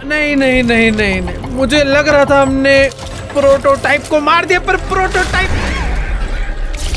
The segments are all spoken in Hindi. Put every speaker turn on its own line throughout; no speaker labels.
नहीं नहीं नहीं नहीं नहीं, मुझे लग रहा था हमने प्रोटोटाइप को मार दिया, पर prototype.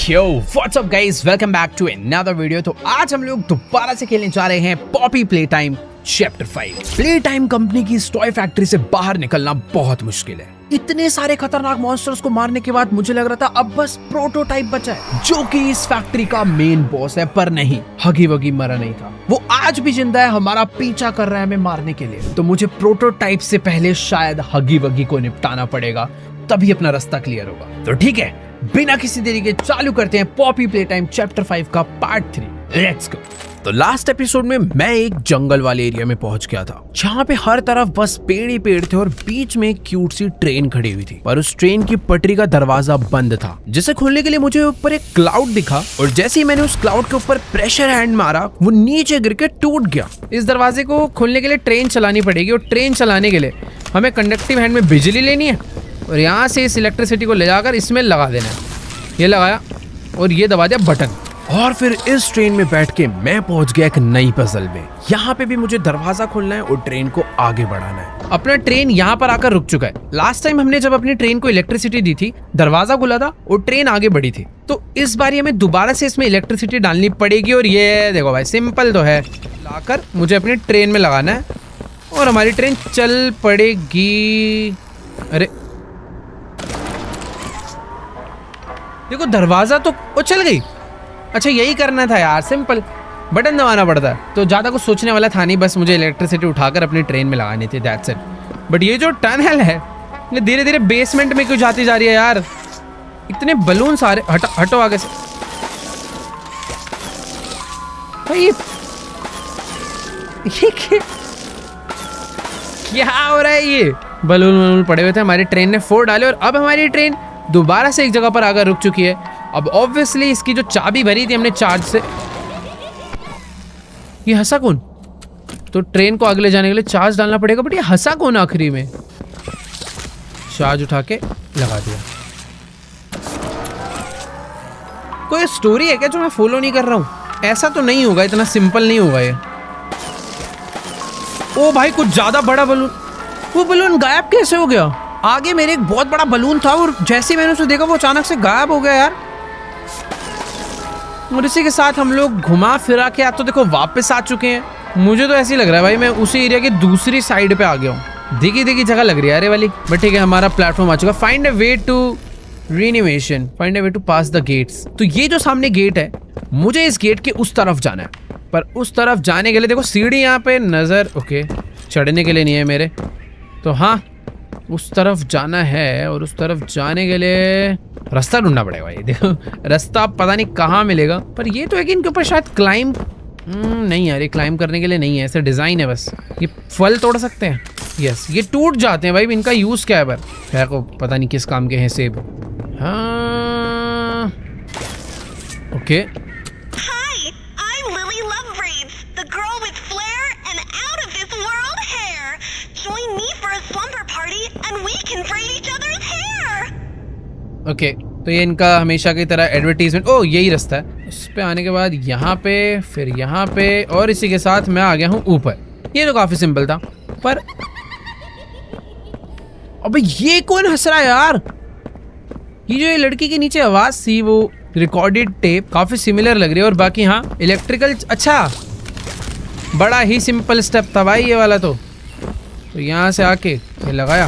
Yo, what's up guys? Welcome back to another video। तो आज हम लोग दोबारा से खेलने जा रहे हैं Poppy Playtime chapter 5। Playtime company की इस टॉय फैक्ट्री से बाहर निकलना बहुत मुश्किल है। इतने सारे खतरनाक मॉन्स्टर्स को मारने के बाद मुझे लग रहा था अब बस प्रोटोटाइप बचा है, जो कि इस फैक्ट्री का मेन बॉस है। पर नहीं, हगी वगी मरा नहीं था, वो आज भी जिंदा है, हमारा पीछा कर रहा है हमें मारने के लिए। तो मुझे प्रोटोटाइप से पहले शायद हगी वगी को निपटाना पड़ेगा, तभी अपना रास्ता क्लियर होगा। तो ठीक है, बिना किसी देरी के चालू करते हैं पॉपी प्लेटाइम चैप्टर 5 का पार्ट 3। Let's go. तो लास्ट एपिसोड में मैं एक जंगल वाले एरिया में पहुंच गया था, जहाँ पे हर तरफ बस पेड़ ही पेड़ थे और बीच में एक क्यूट सी ट्रेन खड़ी हुई थी। पर उस ट्रेन की पटरी का दरवाजा बंद था, जिसे खोलने के लिए मुझे ऊपर एक क्लाउड दिखा, और जैसे ही मैंने उस क्लाउड के ऊपर प्रेशर हैंड मारा, वो नीचे गिर के टूट गया।
इस दरवाजे को खोलने के लिए ट्रेन चलानी पड़ेगी, और ट्रेन चलाने के लिए हमें कंडक्टिव हैंड में बिजली लेनी है, और यहाँ से इस इलेक्ट्रिसिटी को ले जाकर इसमें लगा देना है। ये लगाया और ये दबा दिया बटन,
और फिर इस ट्रेन में बैठ के मैं पहुंच गया एक नई पजल में। यहाँ पे भी मुझे दरवाजा खोलना है और ट्रेन को आगे बढ़ाना है।
अपना ट्रेन यहाँ पर आकर रुक चुका है। लास्ट टाइम हमने जब अपनी ट्रेन को इलेक्ट्रिसिटी दी थी, दरवाजा खुला था और ट्रेन आगे बढ़ी थी। तो इस बार हमें दोबारा से इसमें इलेक्ट्रिसिटी डालनी पड़ेगी, और ये देखो भाई, सिंपल तो है। लाकर मुझे अपनी ट्रेन में लगाना है और हमारी ट्रेन चल पड़ेगी। अरे देखो, दरवाजा तो वो चल गई। अच्छा, यही करना था यार, सिंपल बटन दबाना पड़ता है। तो ज़्यादा कुछ सोचने वाला था नहीं, बस मुझे इलेक्ट्रिसिटी उठाकर अपनी ट्रेन में लगानी थी, दैट्स इट। बट ये जो टनल है, ये धीरे धीरे बेसमेंट में क्यों जाती जा रही है यार? इतने बलून सारे, हटो आगे से भाई। ये क्या हो रहा है? ये बलून पड़े हुए थे, हमारी ट्रेन ने फोड़ डाले, और अब हमारी ट्रेन दोबारा से एक जगह पर आकर रुक चुकी है। अब ऑब्वियसली इसकी जो चाबी भरी थी हमने चार्ज से, ये हंसा कौन? तो ट्रेन को आगे ले जाने के लिए चार्ज डालना पड़ेगा, बट ये हंसा कौन आखिरी में? चार्ज उठा के लगा दिया। कोई स्टोरी है क्या जो मैं फॉलो नहीं कर रहा हूं? ऐसा तो नहीं होगा, इतना सिंपल नहीं होगा ये। ओ भाई, कुछ ज्यादा बड़ा बलून। वो बलून गायब कैसे हो गया? आगे मेरे एक बहुत बड़ा बलून था, और जैसे मैंने उसे देखा वो अचानक से गायब हो गया यार। और इसी के साथ हम लोग घुमा फिरा के अब तो देखो वापस आ चुके हैं। मुझे तो ऐसे ही लग रहा है भाई, मैं उसी एरिया की दूसरी साइड पे आ गया हूँ। दिखी जगह लग रही है अरे वाली। बट ठीक है, हमारा प्लेटफॉर्म आ चुका। Find a way to reanimation, find a way to pass the gates. तो ये जो सामने गेट है, मुझे इस गेट के उस तरफ जाना है। पर उस तरफ जाने के लिए देखो सीढ़ी यहाँ पे नजर, ओके, चढ़ने के लिए नहीं है मेरे। तो हाँ, उस तरफ जाना है, और उस तरफ जाने के लिए रास्ता ढूंढना पड़ेगा भाई। देखो रास्ता पता नहीं कहाँ मिलेगा, पर ये तो है कि इनके ऊपर शायद क्लाइंब नहीं यार, ये क्लाइंब करने के लिए नहीं है, ऐसे डिजाइन है बस। ये फल तोड़ सकते हैं, यस, ये टूट जाते हैं भाई, इनका यूज क्या है? पर खैर को पता नहीं किस काम के हैं सेब। हाँ ओके, ओके। तो ये इनका हमेशा की तरह एडवर्टीजमेंट। ओ, यही रास्ता है। इस पे आने के बाद यहाँ पे, फिर यहाँ पे, और इसी के साथ मैं आ गया हूँ ऊपर। ये तो काफी सिंपल था। पर अबे ये कौन हंस रहा है यार? ये जो ये लड़की के नीचे आवाज थी, वो रिकॉर्डेड टेप, काफी सिमिलर लग रही है। और बाकी हाँ, इलेक्ट्रिकल। अच्छा, बड़ा ही सिंपल स्टेप था भाई ये वाला। तो यहाँ से आके ये लगाया।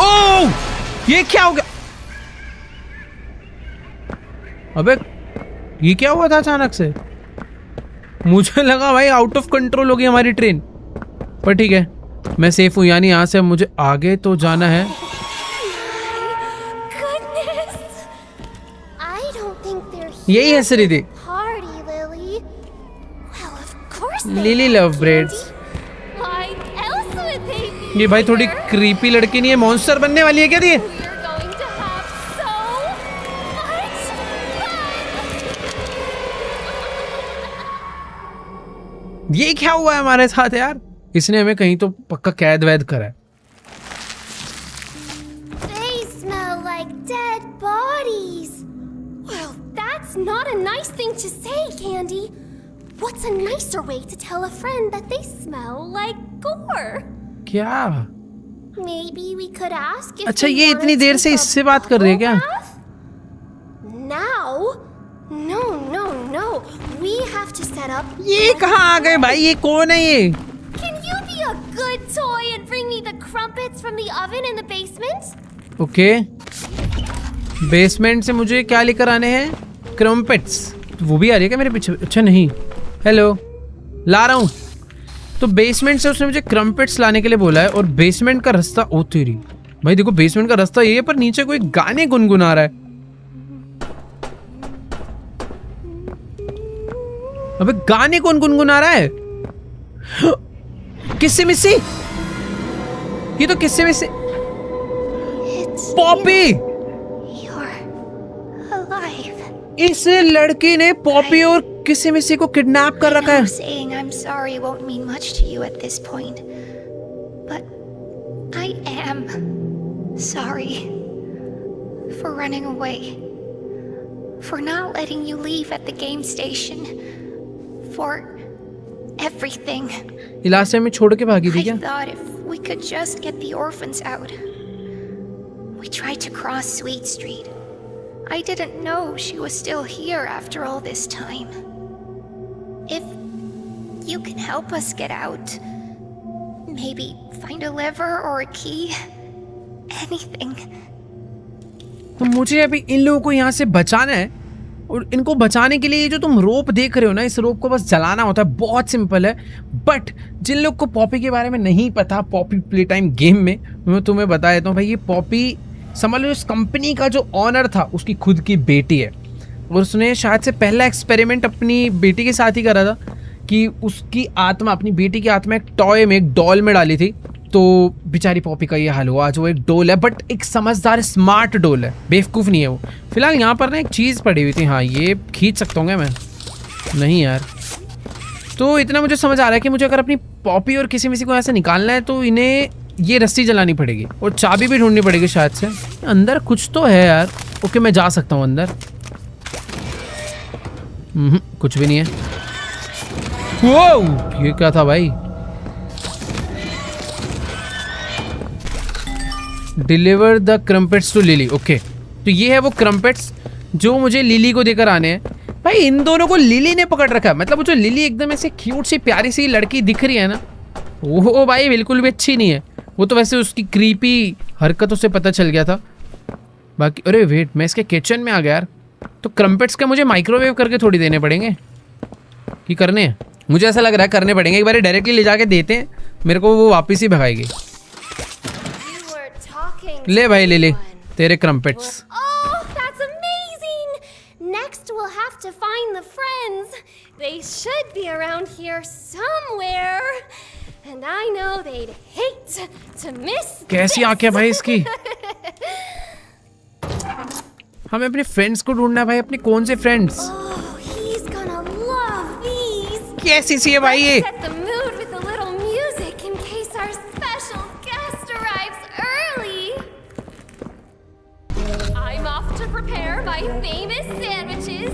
ओ, ये क्या हो गया? अबे ये क्या हुआ था अचानक से? मुझे लगा भाई आउट ऑफ कंट्रोल हो गई हमारी ट्रेन। पर ठीक है, मैं सेफ हूँ, यानी यहाँ से मुझे आगे तो जाना है। यही हंस रही थी लिली लव ब्रेड्स। ये भाई थोड़ी क्रीपी लड़की नहीं है, मॉन्स्टर बनने वाली है क्या ये? ये क्या हुआ है हमारे साथ यार? इसने हमें कहीं तो पक्का कैद वैद करा है।
They smell like dead bodies. Well, that's not a nice thing to say, Candy. What's a nicer way to tell a friend that they smell like gore?
क्या?
Maybe we could ask if
अच्छा,
we
ये
wanna
इतनी देर से
take a
इससे बात कर रही है क्या?
bubble bath? Now? No, no, no. We have to set up.
ये कहाँ आ गए भाई? ये कौन है ये?
Can you be a good toy and bring me the crumpets from the oven in the basement?
Okay, basement से मुझे क्या लेकर आने हैं? क्रम्पेट्स। वो भी आ रही है क्या मेरे पीछे? अच्छा नहीं, हेलो, ला रहा हूँ। तो बेसमेंट से उसने मुझे क्रम्पेट्स लाने के लिए बोला है, और बेसमेंट का रास्ता, ओ तेरी भाई देखो, बेसमेंट का रास्ता ये है, पर नीचे कोई गाने गुनगुना रहा है। अबे गाने कौन गुनगुना रहा है? किससे मिस्सी? ये तो किससे मिस्सी?
It's
Poppy!
You're alive.
इस लड़की ने पॉपी और किसी मिस्सी को किडनैप कर रखा है।
I know saying I'm sorry won't mean much to you at this point, but I am sorry for running away, for not letting you leave at the game station, for everything.
ये लास्ट टाइम में छोड़ के भागी थी
I
क्या?
thought if we could just get the orphans out. We tried to cross Sweet Street. I didn't know she was still here after all this time. If you can help us get out, maybe find a lever or a key, anything.
तो मुझे अभी इन लोगों को यहाँ से बचाना है, और इनको बचाने के लिए ये जो तुम रोप देख रहे हो ना, इस रोप को बस जलाना होता है। बहुत सिंपल है। बट जिन लोग को पॉपी के बारे में नहीं पता, पॉपी प्ले टाइम गेम में, मैं तुम्हें बता देता हूँ भाई। ये पॉपी समझ लो, इस कंपनी का जो ऑनर था उसकी खुद की बेटी है, और उसने शायद से पहला एक्सपेरिमेंट अपनी बेटी के साथ ही करा था कि उसकी आत्मा, अपनी बेटी की आत्मा एक टॉय में, एक डॉल में डाली थी। तो बेचारी पॉपी का ये हाल हुआ। आज वो एक डोल है, बट एक समझदार स्मार्ट डोल है, बेवकूफ़ नहीं है वो। फिलहाल यहाँ पर ना एक चीज़ पड़ी हुई थी, हाँ ये खींच सकता हूँ क्या मैं? नहीं यार। तो इतना मुझे समझ आ रहा है कि मुझे अगर अपनी पॉपी और किसी मिसी को ऐसे निकालना है तो इन्हें ये रस्सी जलानी पड़ेगी, और चाबी भी ढूंढनी पड़ेगी शायद से। अंदर कुछ तो है यार। ओके, मैं जा सकता हूँ अंदर। कुछ भी नहीं है। वो ये क्या था भाई? Deliver the crumpets to Lily. Okay, तो ये है वो क्रम्पेट्स जो मुझे लिली को देकर आने हैं। भाई इन दोनों को लिली ने पकड़ रखा है। मतलब वो जो लिली एकदम ऐसे क्यूट सी प्यारी सी लड़की दिख रही है ना, वो भाई बिल्कुल भी अच्छी नहीं है। वो तो वैसे उसकी क्रीपी हरकतों से पता चल गया था। बाकी अरे वेट, मैं इसके किचन में आ गया यार। तो क्रम्पेट्स का मुझे माइक्रोवेव करके थोड़ी देने पड़ेंगे कि करने हैं? मुझे ऐसा लग रहा है करने पड़ेंगे। एक बार डायरेक्टली ले जाके देते हैं, मेरे को वो वापस ही भगाएगी।
You were talking to
ले भाई ले ले
someone.
तेरे क्रम्पेट्स।
Oh, that's amazing! Next, we'll have to find the friends. They should be around here somewhere. And I know they'd hate to miss
कैसी आंखें भाई इसकी। हमें अपने फ्रेंड्स को ढूंढना है भाई। अपने कौन से friends?
Oh, he's gonna love these.
कैसी सी है भाई ये?
Set the mood with a little music in case our special guest arrives early. I'm off to prepare my famous sandwiches.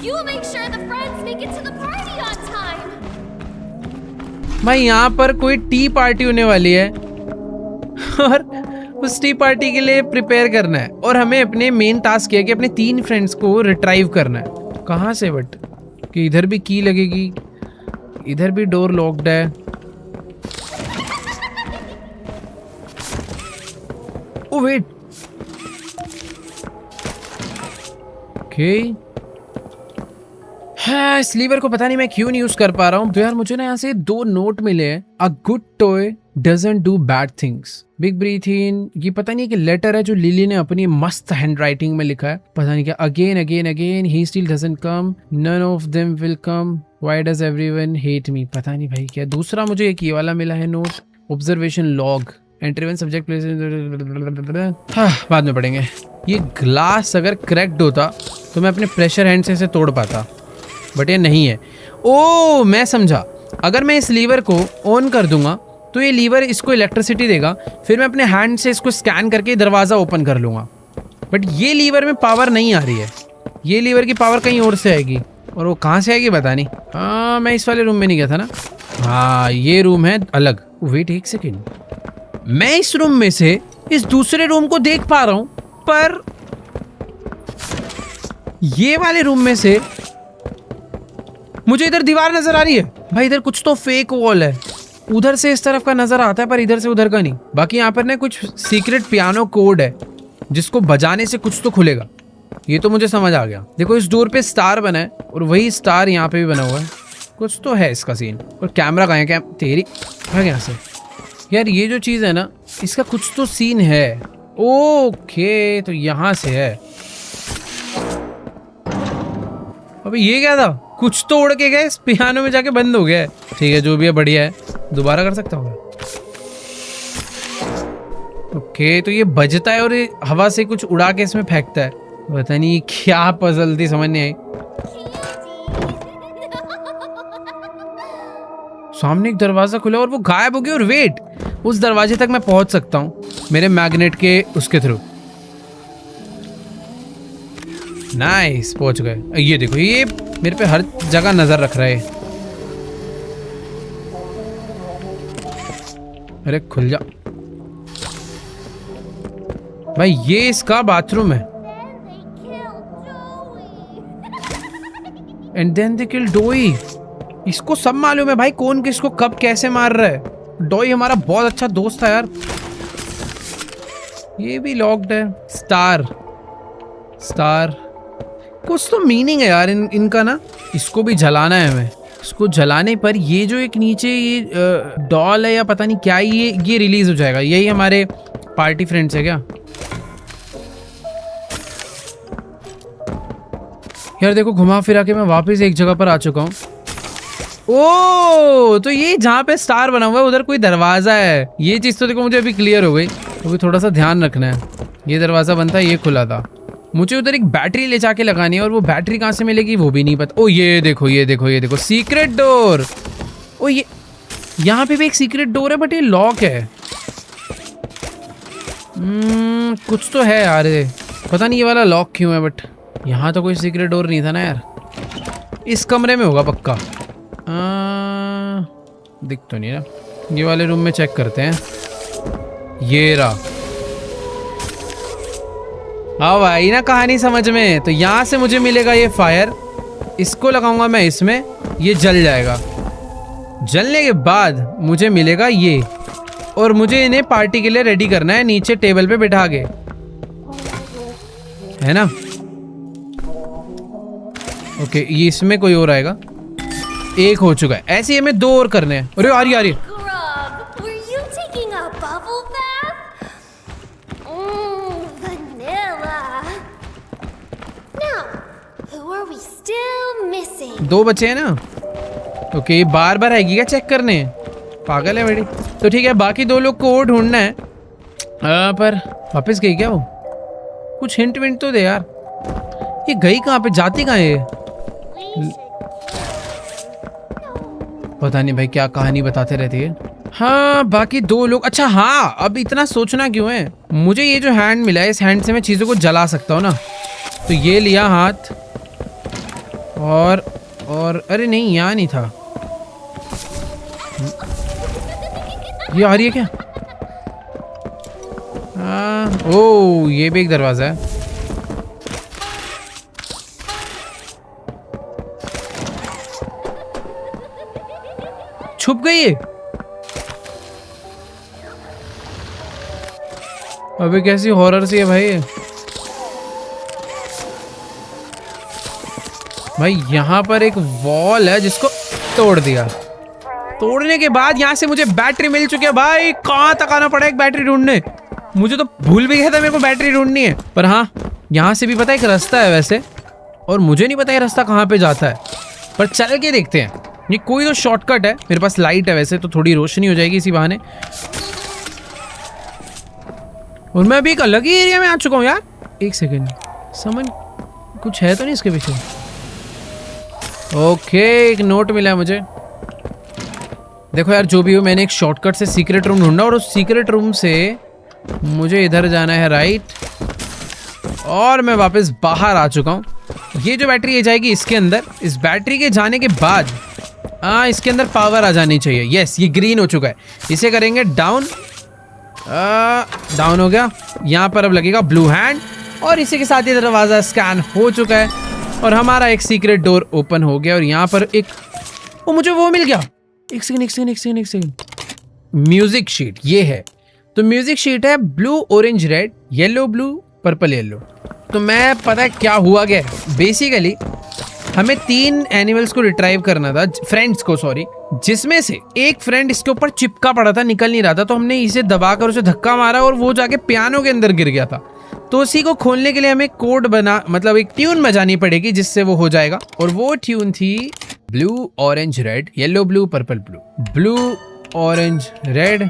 You make sure the friends make it to the party on time.
भाई यहाँ पर कोई टी पार्टी होने वाली है, और उस टी पार्टी के लिए प्रिपेयर करना है, और हमें अपने मेन टास्क है कि अपने 3 फ्रेंड्स को रिट्राइव करना है। कहाँ से? बट कि इधर भी की लगेगी, इधर भी डोर लॉक्ड है। Oh wait, okay. हाँ, इस लीवर को पता नहीं मैं क्यों नहीं यूज कर पा रहा हूँ। तो यार मुझे ना यहाँ से 2 नोट मिले हैं। A good toy doesn't do bad things, big breath in. ये पता नहीं कि लेटर है जो लिली ने अपनी मस्त हैंड राइटिंग में लिखा है, पता नहीं क्या। Again again again he still doesn't come, none of them will come, why does everyone hate me. पता नहीं भाई क्या। दूसरा मुझे एक ये वाला मिला है note, observation log, entry one subject place. हाँ, बाद में पढ़ेंगे। ये ग्लास अगर क्रैक्ड होता तो मैं अपने प्रेशर हैंड से इसे तोड़ पाता, बट ये नहीं है। ओ मैं समझा, अगर मैं इस लीवर को ऑन कर दूंगा तो ये लीवर इसको इलेक्ट्रिसिटी देगा, फिर मैं अपने हैंड से इसको स्कैन करके दरवाज़ा ओपन कर लूँगा। बट ये लीवर में पावर नहीं आ रही है, ये लीवर की पावर कहीं और से आएगी, और वो कहाँ से आएगी पता नहीं। हाँ, मैं इस वाले रूम में नहीं गया था ना। हाँ, ये रूम है अलग। वेट एक सेकेंड, मैं इस रूम में से इस दूसरे रूम को देख पा रहा हूं, पर ये वाले रूम में से मुझे इधर दीवार नजर आ रही है। भाई इधर कुछ तो फेक वॉल है, उधर से इस तरफ का नजर आता है पर इधर से उधर का नहीं। बाकी यहाँ पर ना कुछ सीक्रेट पियानो कोड है जिसको बजाने से कुछ तो खुलेगा, ये तो मुझे समझ आ गया। देखो इस डोर पे स्टार बना है और वही स्टार यहाँ पे भी बना हुआ है, कुछ तो है इसका सीन। और कैमरा कहाँ है? तेरी भाग यहाँ से यार। ये जो चीज़ है ना, इसका कुछ तो सीन है। ओके, तो यहाँ से है। अबे ये क्या था? कुछ तो उड़ के गए, इस पियानो में जाके बंद हो गया है। ठीक है, जो भी है बढ़िया है, दोबारा कर सकता हूँ। ओके, तो ये बजता है और ये हवा से कुछ उड़ा के इसमें फेंकता है। पता नहीं क्या पजल थी, समझ नहीं आई। सामने एक दरवाजा खुला और वो गायब हो गया। और वेट, उस दरवाजे तक मैं पहुंच सकता हूँ मेरे मैग्नेट के उसके थ्रू। नाइस, पहुंच गए। ये देखो, ये मेरे पे हर जगह नजर रख रहा है। अरे खुल जा भाई, ये इसका बाथरूम है। एंड देन दे किल डोई। इसको सब मालूम है भाई कौन किसको कब कैसे मार रहा है। डोई हमारा बहुत अच्छा दोस्त था यार। ये भी लॉक्ड है। स्टार स्टार, कुछ तो मीनिंग है यार इनका ना। इसको भी जलाना है हमें। इसको जलाने पर ये जो एक नीचे ये डॉल है या पता नहीं क्या, ये रिलीज हो जाएगा। यही हमारे पार्टी फ्रेंड्स है क्या? यार देखो, घुमा फिरा के मैं वापस एक जगह पर आ चुका हूँ। ओ, तो ये जहाँ पे स्टार बना हुआ है उधर कोई दरवाजा है। ये चीज तो देखो मुझे अभी क्लियर हो गई। तो भी थोड़ा सा ध्यान रखना है। ये दरवाजा बंद था, ये खुला था। मुझे उधर एक बैटरी ले जाके लगानी है और वो बैटरी कहाँ से मिलेगी वो भी नहीं पता। ओ ये देखो, ये देखो, ये देखो, सीक्रेट डोर। ओ ये यहाँ पे भी एक सीक्रेट डोर है बट ये लॉक है। कुछ तो है यार, पता नहीं ये वाला लॉक क्यों है। बट यहाँ तो कोई सीक्रेट डोर नहीं था ना यार। इस कमरे में होगा पक्का। दिख तो नहीं रहा। ये वाले रूम में चेक करते हैं। ये रहा। हाँ भाई ना, कहानी समझ में। तो यहाँ से मुझे मिलेगा ये फायर। इसको लगाऊंगा मैं इसमें, ये जल जाएगा। जलने के बाद मुझे मिलेगा ये, और मुझे इन्हें पार्टी के लिए रेडी करना है नीचे टेबल पे बिठा के, है ना। ओके, ये इसमें कोई और आएगा। एक हो चुका है। ऐसे ही हमें 2 और करने हैं। अरे आ रही आ रही।
Grub, were you taking a bubble bath? Vanilla. Now, who are we still missing?
2 बचे हैं ना। ओके, ये बार बार आएगी क्या चेक करने? पागल है बड़ी। तो ठीक है, बाकी 2 लोग को और ढूंढना है। पर वापस गई क्या वो? कुछ हिंट विंट तो दे यार। ये गई कहाँ पे, जाती कहाँ है? पता नहीं भाई, क्या कहानी बताते रहती है। हाँ, बाकी 2 लोग। अच्छा हाँ, अब इतना सोचना क्यों है? मुझे ये जो हैंड मिला है, इस हैंड से मैं चीज़ों को जला सकता हूँ ना। तो ये लिया हाथ, और अरे नहीं, यहाँ नहीं था। ये आ रही है क्या? ओ, ये भी एक दरवाजा है। छुप गई है। अबे कैसी हॉरर सी है भाई। भाई यहाँ पर एक वॉल है जिसको तोड़ दिया। तोड़ने के बाद यहाँ से मुझे बैटरी मिल चुकी है। भाई कहाँ तक आना पड़ा एक बैटरी ढूंढने? मुझे तो भूल भी गया था मेरे को बैटरी ढूंढनी है। पर हाँ, यहाँ से भी पता है एक रास्ता है वैसे, और मुझे नहीं पता ये रास्ता कहाँ पे जाता है, पर चल के देखते हैं। ये कोई तो शॉर्टकट है। मेरे पास लाइट है वैसे, तो थोड़ी रोशनी हो जाएगी इसी बहाने। और मैं अभी एक अलग ही एरिया में आ चुका हूँ यार। एक सेकेंड, समझ कुछ है तो नहीं इसके पीछे? ओके, एक नोट मिला है मुझे। देखो यार, जो भी हो, मैंने एक शॉर्टकट से सीक्रेट रूम ढूंढा और उस सीक्रेट रूम से मुझे इधर जाना है राइट, और मैं वापस बाहर आ चुका हूँ। ये जो बैटरी है जाएगी इसके अंदर। इस बैटरी के जाने के बाद इसके अंदर पावर आ जानी चाहिए। यस, ये ग्रीन हो चुका है। इसे करेंगे डाउन, डाउन हो गया। यहाँ पर अब लगेगा ब्लू हैंड और इसी के साथ ये दरवाजा स्कैन हो चुका है और हमारा एक सीक्रेट डोर ओपन हो गया। और यहाँ पर एक मुझे वो मिल गया। एक सेकंड। म्यूजिक शीट ये है। तो म्यूजिक शीट है blue orange red yellow blue purple yellow. तो मैं पता है क्या हुआ क्या, बेसिकली हमें 3 एनिमल्स को रिट्राइव करना था, फ्रेंड्स को सॉरी, जिसमें से एक फ्रेंड इसके ऊपर चिपका पड़ा था, निकल नहीं रहा था। तो हमने इसे दबाकर उसे धक्का मारा और वो जाके पियानो के अंदर गिर गया था। तो उसी को खोलने के लिए हमें कोड बना मतलब एक ट्यून बजानी पड़ेगी जिससे वो हो जाएगा। और वो ट्यून थी blue orange red yellow blue purple blue, blue orange red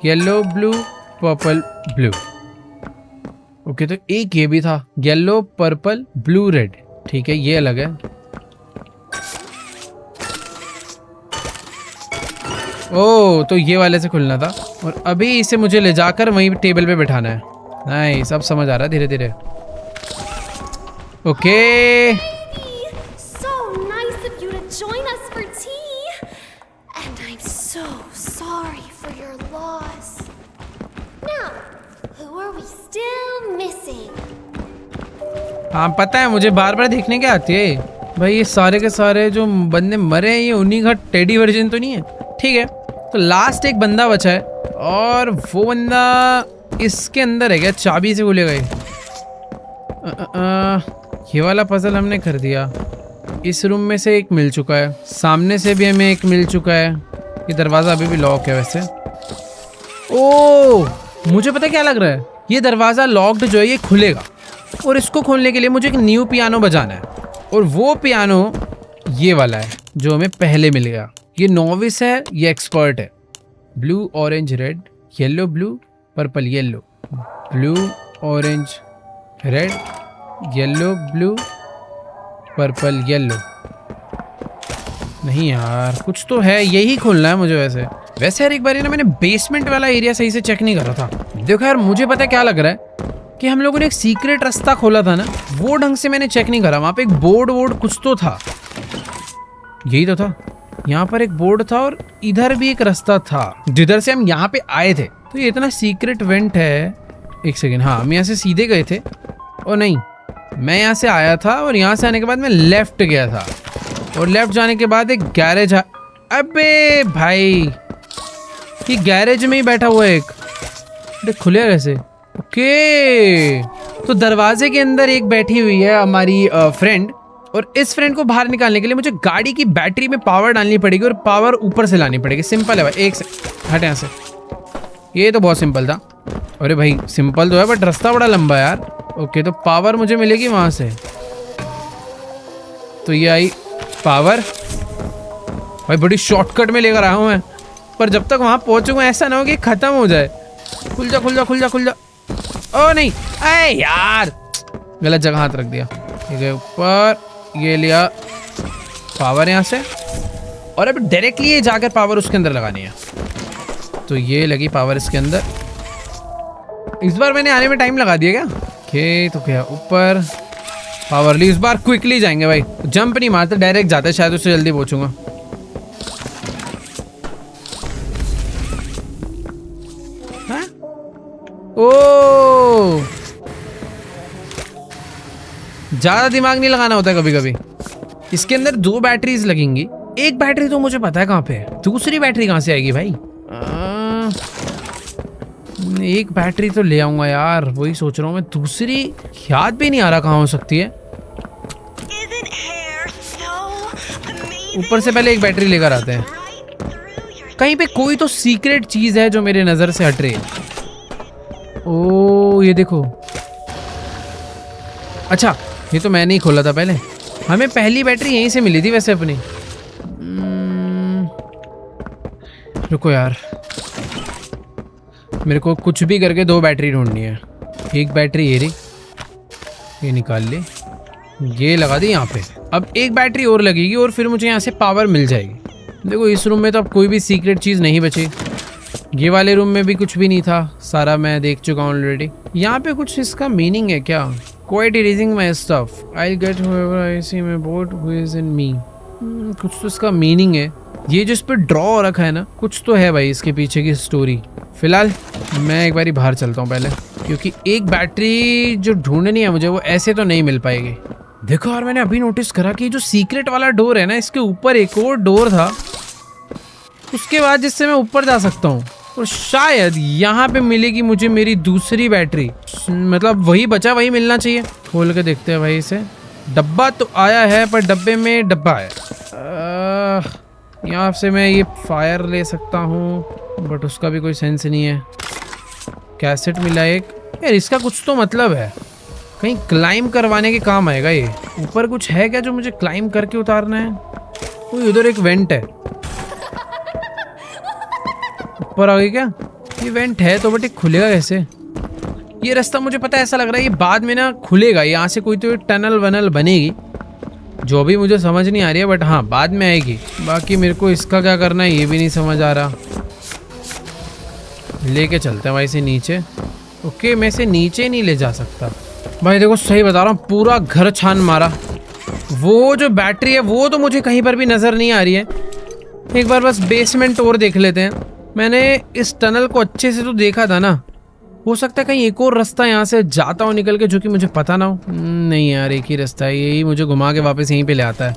yellow blue purple blue. Okay, तो एक ये भी था येलो पर्पल ब्लू रेड, ठीक है ये अलग है। ओ तो ये वाले से खुलना था और अभी इसे मुझे ले जाकर वहीं टेबल पे बिठाना है। नहीं सब समझ आ रहा है धीरे धीरे। Okay
So nice of you to join us for tea. And I'm so sorry for your loss. Now, who are we still missing?
हाँ पता है मुझे, बार बार देखने के आती है भाई। ये सारे के सारे जो बंदे मरे हैं ये उन्हीं का टेडी वर्जन तो नहीं है। ठीक है, तो लास्ट एक बंदा बचा है और वो बंदा इसके अंदर है क्या? चाबी से खुलेगा ये वाला पजल हमने कर दिया। इस रूम में से एक मिल चुका है, सामने से भी हमें एक मिल चुका है। ये दरवाज़ा अभी भी लॉक है वैसे। ओह मुझे पता क्या लग रहा है, ये दरवाज़ा लॉक्ड जो है ये खुलेगा और इसको खोलने के लिए मुझे एक न्यू पियानो बजाना है। और वो पियानो ये वाला है जो हमें पहले मिल गया। ये नोविस है, ये एक्सपर्ट है। Blue orange red yellow blue purple yellow, blue orange red yellow blue purple yellow. नहीं यार कुछ तो है, यही खोलना है मुझे। वैसे यार एक बार ना मैंने बेसमेंट वाला एरिया सही से चेक नहीं करा था। देखो यार मुझे पता क्या लग रहा है कि हम लोगों ने एक सीक्रेट रास्ता खोला था ना, वो ढंग से मैंने चेक नहीं करा। वहाँ पे एक बोर्ड कुछ तो था, यही तो था। यहाँ पर एक बोर्ड था और इधर भी एक रास्ता था जिधर से हम यहाँ पे आए थे। तो ये इतना सीक्रेट वेंट है। एक सेकेंड, हाँ हम यहाँ से सीधे गए थे। और नहीं, मैं यहाँ से आया था और यहाँ से आने के बाद मैं लेफ्ट गया था और लेफ्ट जाने के बाद एक गैरेज। अबे भाई ये गैरेज में ही बैठा हुआ है एक। खुले कैसे? ओके तो दरवाजे के अंदर एक बैठी हुई है हमारी फ्रेंड और इस फ्रेंड को बाहर निकालने के लिए मुझे गाड़ी की बैटरी में पावर डालनी पड़ेगी और पावर ऊपर से लानी पड़ेगी। सिंपल है भाई। एक से हट यहाँ से, ये तो बहुत सिंपल था। अरे भाई सिंपल तो है बट रास्ता बड़ा लंबा है यार। ओके तो पावर मुझे मिलेगी वहां से। तो ये आई पावर भाई, बड़ी शॉर्टकट में लेकर आया हूँ मैं। पर जब तक वहां पहुंचूंगा ऐसा ना हो कि खत्म हो जाए। खुल जा खुल जा खुल जा खुल जा। ओ नहीं, अरे यार गलत जगह हाथ रख दिया। ठीक है ऊपर, ये लिया पावर यहाँ से और अब डायरेक्टली ये जाकर पावर उसके अंदर लगानी है। तो ये लगी पावर इसके अंदर। इस बार मैंने आने में टाइम लगा दिया क्या? ओके तो क्या ऊपर पावर ली। इस बार क्विकली जाएंगे भाई, जंप नहीं मारते डायरेक्ट जाते, शायद उससे जल्दी पहुंचूंगा। ओ ज्यादा दिमाग नहीं लगाना होता कभी कभी। इसके अंदर 2 बैटरीज लगेंगी। एक बैटरी तो मुझे पता है कहाँ पे है, दूसरी बैटरी कहाँ से आएगी भाई? एक बैटरी तो ले आऊंगा यार, वही सोच रहा हूँ मैं। दूसरी याद भी नहीं आ रहा कहाँ हो सकती है। ऊपर से पहले एक बैटरी लेकर आते हैं। कहीं पे कोई तो सीक्रेट चीज है जो मेरे नजर से हट रही है। ओ ये देखो, अच्छा ये तो मैंने ही खोला था पहले। हमें पहली बैटरी यहीं से मिली थी वैसे अपनी। रुको यार, मेरे को कुछ भी करके 2 बैटरी ढूंढनी है। एक बैटरी ये रही, ये निकाल ली, ये लगा दी यहाँ पे। अब एक बैटरी और लगेगी और फिर मुझे यहाँ से पावर मिल जाएगी। देखो इस रूम में तो अब कोई भी सीक्रेट चीज़ नहीं बची। ये वाले रूम में भी कुछ भी नहीं था, सारा मैं देख चुका हूँ ऑलरेडी। यहाँ पे कुछ इसका मीनिंग है क्या? Quite erasing my stuff, I get whoever I see my boat who is in me. कुछ तो इसका मीनिंग है। ये जो इस पर ड्रॉ रखा है ना, कुछ तो है भाई इसके पीछे की स्टोरी। फिलहाल मैं एक बारी बाहर चलता हूँ पहले, क्योंकि एक बैटरी जो ढूंढनी है मुझे वो ऐसे तो नहीं मिल पाएगी। देखो यार, मैंने अभी नोटिस करा कि जो सीक्रेट वाला डोर है ना, इसके ऊपर एक और डोर था उसके बाद, जिससे मैं ऊपर जा सकता हूँ, और शायद यहाँ पे मिलेगी मुझे मेरी दूसरी बैटरी। मतलब वही बचा, वही मिलना चाहिए। खोल के देखते हैं भाई इसे। डब्बा तो आया है, पर डब्बे में डब्बा है। यहाँ से मैं ये फायर ले सकता हूँ, बट उसका भी कोई सेंस नहीं है। कैसेट मिला एक। यार इसका कुछ तो मतलब है, कहीं क्लाइम करवाने के काम आएगा ये। ऊपर कुछ है क्या जो मुझे क्लाइम करके उतारना है? कोई उधर एक वेंट है, ऊपर आ गई क्या? ये वेंट है तो, बट ये खुलेगा कैसे? ये रास्ता मुझे पता है, ऐसा लग रहा है ये बाद में ना खुलेगा। यहाँ से कोई तो टनल वनल बनेगी जो भी मुझे समझ नहीं आ रही है, बट हाँ बाद में आएगी। बाकी मेरे को इसका क्या करना है ये भी नहीं समझ आ रहा। लेके चलते हैं भाई इसे नीचे। ओके, मैं इसे नीचे नहीं ले जा सकता भाई। देखो सही बता रहा हूँ, पूरा घर छान मारा। वो जो बैटरी है वो तो मुझे कहीं पर भी नज़र नहीं आ रही है। एक बार बस बेसमेंट और देख लेते हैं। मैंने इस टनल को अच्छे से तो देखा था ना, हो सकता है कहीं एक और रास्ता यहाँ से जाता हो निकल के, जो कि मुझे पता ना हो। नहीं यार, एक ही रास्ता है, यही मुझे घुमा के वापस यहीं पे ले आता है।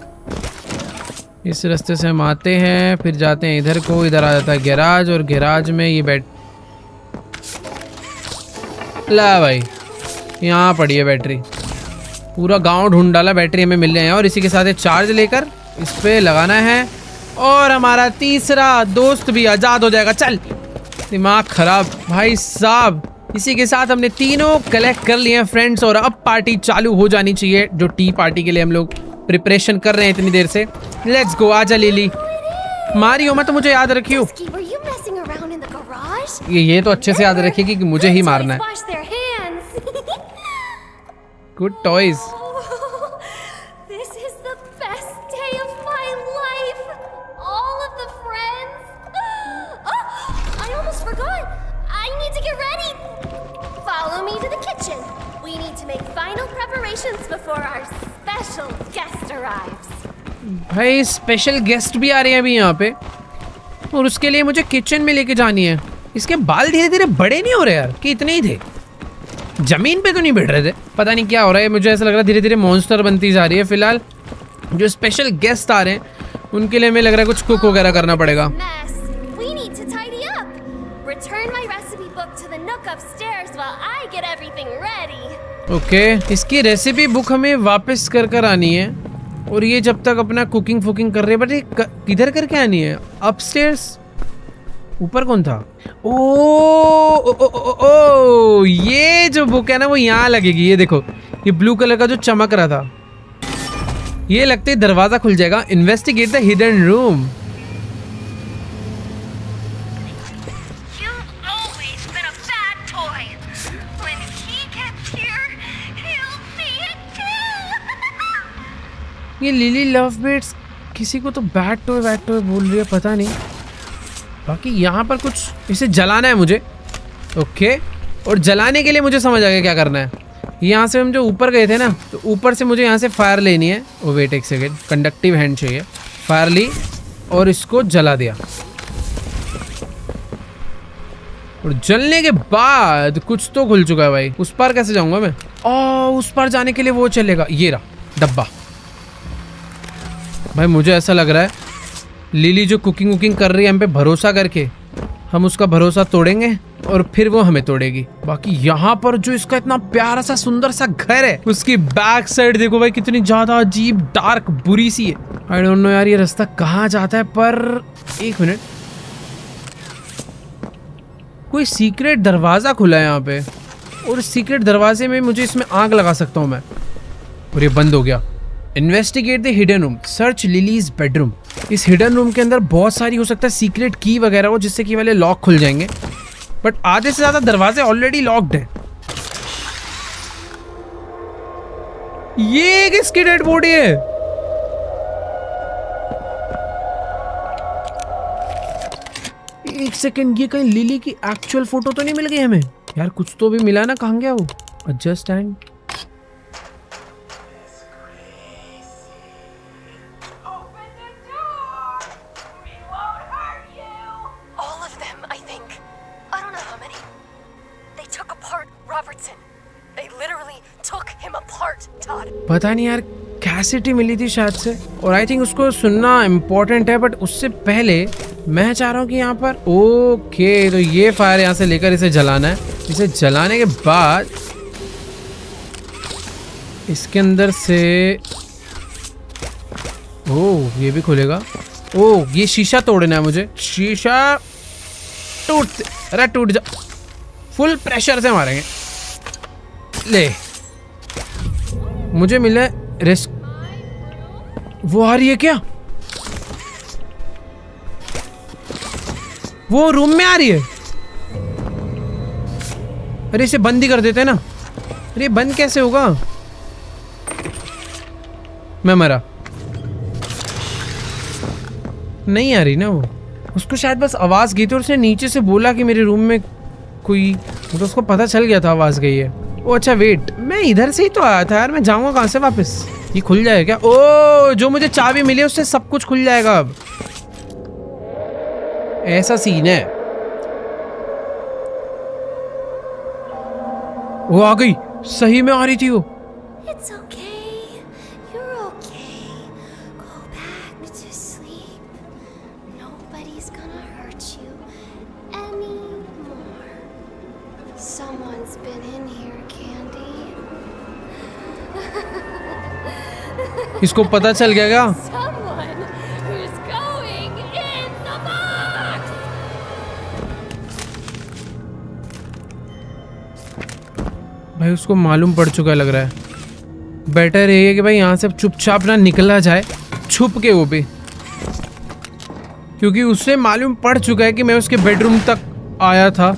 इस रास्ते से हम आते हैं, फिर जाते हैं इधर को। इधर आ जाता है गैराज, और गैराज में ये ला भाई, यहाँ पड़ी है बैटरी। पूरा गांव ढूंढ डाला, बैटरी हमें मिल रही है। और इसी के साथ एक चार्ज लेकर इस पे लगाना है, और हमारा तीसरा दोस्त भी आज़ाद हो जाएगा। चल, दिमाग खराब भाई साहब। इसी के साथ हमने तीनों कलेक्ट कर लिए हैं फ्रेंड्स, और अब पार्टी चालू हो जानी चाहिए, जो टी पार्टी के लिए हम लोग प्रिपरेशन कर रहे हैं इतनी देर से। Let's go. आजा लिली, मारियो मत, मुझे याद रखियो।
Whiskey, were you messing around in the garage?
ये तो अच्छे से याद रखिएगी कि मुझे ही मारना है।
Wash their hands.
Good toys.
Oh, this is the best day of my life. All of the friends. Oh, I almost forgot. I need to get ready. Follow me to the kitchen. We need to make final preparations before our special guest arrives.
भाई स्पेशल गेस्ट भी आ रहे हैं अभी यहाँ पे, और उसके लिए मुझे किचन में लेके जानी है। इसके बाल धीरे धीरे बड़े नहीं हो रहे यार, कि इतने ही थे? जमीन पे तो नहीं बैठ रहे थे। पता नहीं क्या हो रहा है, मुझे ऐसा लग रहा है धीरे धीरे मॉन्स्टर बनती जा रही है। फिलहाल जो स्पेशल गेस्ट आ रहे हैं उनके लिए हमें लग रहा है कुछ कुक वगैरह करना पड़ेगा।
Mess. We need to tidy up. Return my recipe book to the nook upstairs while I get everything ready.
Okay, इसकी रेसिपी बुक हमें वापस कर आनी है, और ये जब तक अपना कुकिंग फुकिंग कर रहे हैं। बट ये किधर करके आनी है? अपस्टेयर्स? ऊपर कौन था? ओ, ये जो बुक है ना वो यहाँ लगेगी। ये देखो, ये ब्लू कलर का जो चमक रहा था, ये लगते ही दरवाजा खुल जाएगा। Investigate the hidden room.
You've always been a bad toy. When he gets here, he'll be it too.
ये लिली लव बिट्स किसी को तो बैड टॉय बोल रही है, पता नहीं। बाकी यहाँ पर कुछ इसे जलाना है मुझे। ओके, और जलाने के लिए मुझे समझ आ गया क्या करना है। यहाँ से हम जो ऊपर गए थे ना, तो ऊपर से मुझे यहाँ से फायर लेनी है। ओ वेट एक सेकेंड, कंडक्टिव हैंड चाहिए। फायर ली और इसको जला दिया, और जलने के बाद कुछ तो खुल चुका है भाई। उस पार कैसे जाऊंगा मैं? उस पार जाने के लिए वो चलेगा। ये रहा डब्बा। भाई मुझे ऐसा लग रहा है लिली जो कुकिंग वुकिंग कर रही है हम पे भरोसा करके, हम उसका भरोसा तोड़ेंगे और फिर वो हमें तोड़ेगी। बाकी यहाँ पर जो इसका इतना प्यारा सा सुंदर सा घर है, उसकी बैक साइड देखो भाई, कितनी ज्यादा अजीब डार्क बुरी सी है। आई डोंट नो यार ये रास्ता कहाँ जाता है, पर एक मिनट, कोई सीक्रेट दरवाजा खुला है यहाँ पे, और सीक्रेट दरवाजे में मुझे इसमें आग लगा सकता हूँ मैं, और ये बंद हो गया। Investigate the hidden room, search lilies bedroom. इस हिडन रूम के अंदर बहुत सारी हो सकता है सीक्रेट की वगैरह हो, जिससे कि वाले लॉक खुल जाएंगे, बट आधे से ज्यादा दरवाजे ऑलरेडी लॉक्ड हैं। ये किसकी डेड बॉडी है? एक सेकेंड, ये कहीं लिली की एक्चुअल फोटो तो नहीं मिल गई हमें यार? कुछ तो भी मिला ना, कहाँ गया वो? Adjust and
Robertson. They literally took him apart, Todd.
पता नहीं यार कैसेटी मिली थी शायद से, और आई थिंक उसको सुनना इम्पोर्टेंट है, बट उससे पहले मैं चाह रहा हूँ कि यहाँ पर ओके तो ये फायर यहाँ से लेकर इसे जलाना है। इसे जलाने के बाद इसके अंदर से ओह ये भी खुलेगा। ओह ये शीशा तोड़ना है मुझे। शीशा टूट जा, फुल प्रेशर से मारेंगे। ले मुझे मिला रिस्क। वो आ रही है क्या? वो रूम में आ रही है। अरे इसे बंद ही कर देते हैं ना। अरे बंद कैसे होगा? मैं मरा। नहीं आ रही ना वो। उसको शायद बस आवाज गई थी और उसने नीचे से बोला कि मेरे रूम में कोई, तो उसको पता चल गया था आवाज गई है। ओ अच्छा वेट, मैं इधर से ही तो आया था यार, मैं जाऊंगा कहाँ से वापस? ये खुल जाएगा क्या? ओ जो मुझे चाबी मिली है उससे सब कुछ खुल जाएगा अब। ऐसा सीन है। वो आ गई, सही में आ रही थी वो।
It's okay. You're okay. Go back to sleep. Nobody's gonna hurt you anymore. Someone's been in here, Candy.
इसको पता चल गया क्या?
Someone who's going in the box.
भाई उसको मालूम पड़ चुका लग रहा है। बेटर ये है कि भाई यहाँ से चुपचाप ना निकला जाए, छुप के वो भी, क्योंकि उससे मालूम पड़ चुका है कि मैं उसके बेडरूम तक आया था।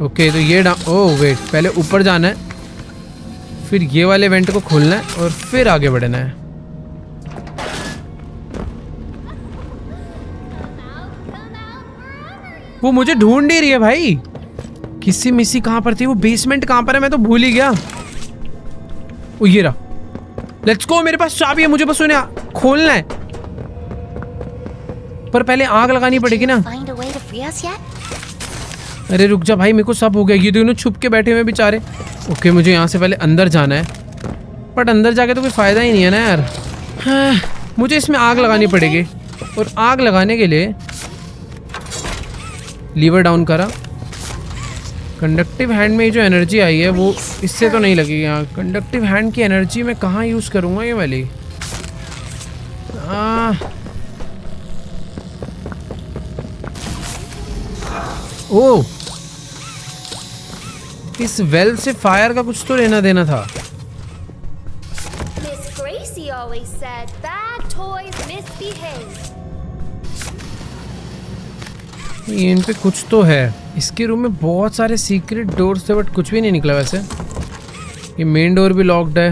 ओके तो ये ओह वेट, पहले ऊपर जाना है, फिर ये वाले वेंट को खोलना है और फिर आगे बढ़ना है। वो मुझे ढूंढ ही रही है भाई। किसी मिसी कहाँ पर थी वो? बेसमेंट कहाँ पर है मैं तो भूल ही गया। ओ ये रहा। लेट्स गो, मेरे पास चाबी है, मुझे बस उन्हें खोलना है। पर पहले आग लगानी पड़ेगी ना।
Find a way to free us yet?
अरे रुक जा भाई, मेरे को सब हो गया। ये दोनों छुप के बैठे हुए बेचारे। ओके मुझे यहाँ से पहले अंदर जाना है, बट अंदर जाके तो कोई फायदा ही नहीं है ना यार। हाँ, मुझे इसमें आग लगानी पड़ेगी, और आग लगाने के लिए लीवर डाउन करा। कंडक्टिव हैंड में जो एनर्जी आई है वो इससे तो नहीं लगेगी। यहाँ कंडक्टिव हैंड की एनर्जी मैं कहाँ यूज़ करूँगा ये वाली? ओह इस वेल से फायर का कुछ तो लेना देना था।
Miss Gracie always said bad toys misbehave.
इन पे कुछ तो है। इसके रूम में बहुत सारे सीक्रेट डोर्स थे, बट कुछ भी नहीं निकला वैसे। ये मेन डोर भी लॉक्ड है।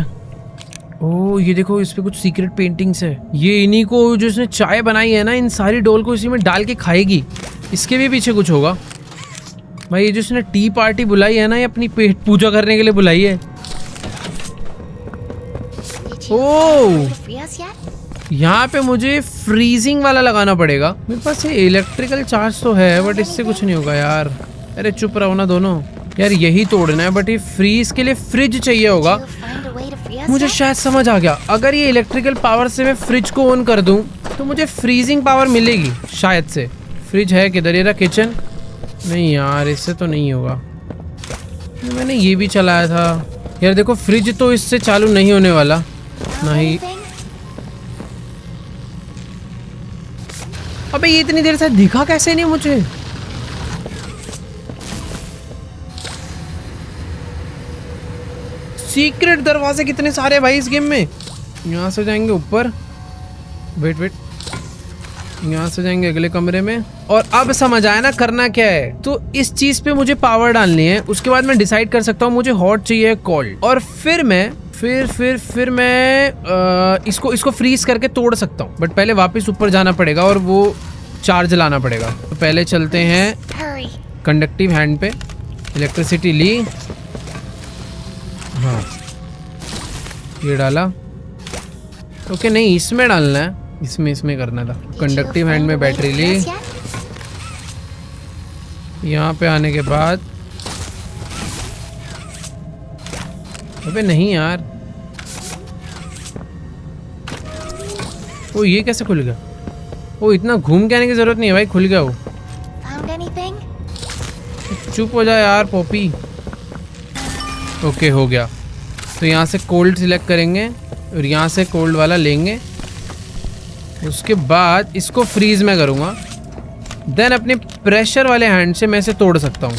ओह ये देखो, इस पे कुछ सीक्रेट पेंटिंग्स है। ये इन्हीं को जो इसने चाय बनाई है ना, इन सारी डोल को इसी में डाल के खाएगी। इसके भी पीछे कुछ होगा भाई। ये जो इसने टी पार्टी बुलाई है ना, ये अपनी पेट पूजा करने के लिए बुलाई है।
Did you
Oh.
find a way to free us yet?
यहाँ पे मुझे फ्रीजिंग वाला लगाना पड़ेगा। मेरे पास ये इलेक्ट्रिकल चार्ज तो है, बट इससे कुछ नहीं होगा यार। अरे चुप रहो ना दोनों यार, यही तोड़ना है। बट ये फ्रीज के लिए फ्रिज चाहिए होगा।
Did you find a way to free us
मुझे
yet?
शायद समझ आ गया। अगर ये इलेक्ट्रिकल पावर से मैं फ्रिज को ऑन कर दूं तो मुझे फ्रीजिंग पावर मिलेगी शायद से। फ्रिज है किधर? ये रहा किचन। नहीं यार इससे तो नहीं होगा। मैंने ये भी चलाया था यार। देखो फ्रिज तो इससे चालू नहीं होने वाला। नहीं
Anything?
अबे ये इतनी देर से दिखा कैसे नहीं मुझे? सीक्रेट दरवाजे कितने सारे भाई इस गेम में। यहाँ से जाएंगे ऊपर। वेट वेट, यहाँ से जाएंगे अगले कमरे में। और अब समझ आया ना करना क्या है। तो इस चीज पे मुझे पावर डालनी है। उसके बाद मैं डिसाइड कर सकता हूँ मुझे हॉट चाहिए कोल्ड, और फिर मैं फिर मैं इसको फ्रीज करके तोड़ सकता हूँ। बट पहले वापस ऊपर जाना पड़ेगा और वो चार्ज लाना पड़ेगा। तो पहले चलते हैं
Hurry.
कंडक्टिव हैंड पे। इलेक्ट्रिसिटी ली, हाँ ये डाला। ओके नहीं इसमें डालना है, इसमें करना था।
Did you
conductive hand
find
में
a way to
battery
free
ली।
us yet?
यहाँ पे आने के बाद अबे नहीं यार, वो ये कैसे खुल गया? वो इतना घूम के आने की जरूरत नहीं है भाई, खुल गया वो।
Found anything?
चुप हो जाए यार पॉपी। ओके हो गया। तो यहाँ से कोल्ड सिलेक्ट करेंगे और यहाँ से कोल्ड वाला लेंगे। उसके बाद इसको फ्रीज में करूँगा, देन अपने प्रेशर वाले हैंड से मैं इसे तोड़ सकता हूँ।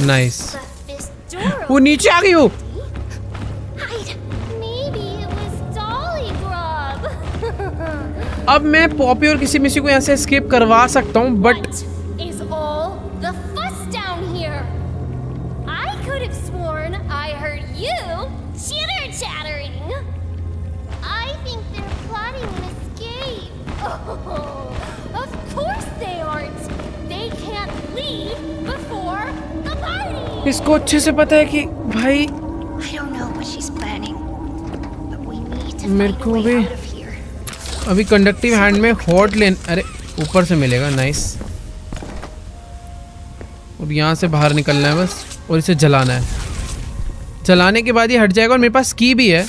नाइस।
Left this door
वो नीचे आ गई वो।
Hide. Maybe it was Dolly Grub.
अब मैं पॉपी और किसी मिसी को यहाँ से एस्केप करवा सकता हूँ, but
What is all the fuss down here? I could have sworn I heard you chitter-chattering. I think they're plotting an escape. Oh, of course they aren't. They can't leave before the party.
इसको अच्छे से पता है कि भाई
I don't know what she's planning, but we need to
मेरे
find a
को
way
भी
out of here.
अभी कंडक्टिव हैंड में हॉट लेन, अरे ऊपर से मिलेगा। नाइस। और यहाँ से बाहर निकलना है बस, और इसे जलाना है। जलाने के बाद ये हट जाएगा और मेरे पास की भी है।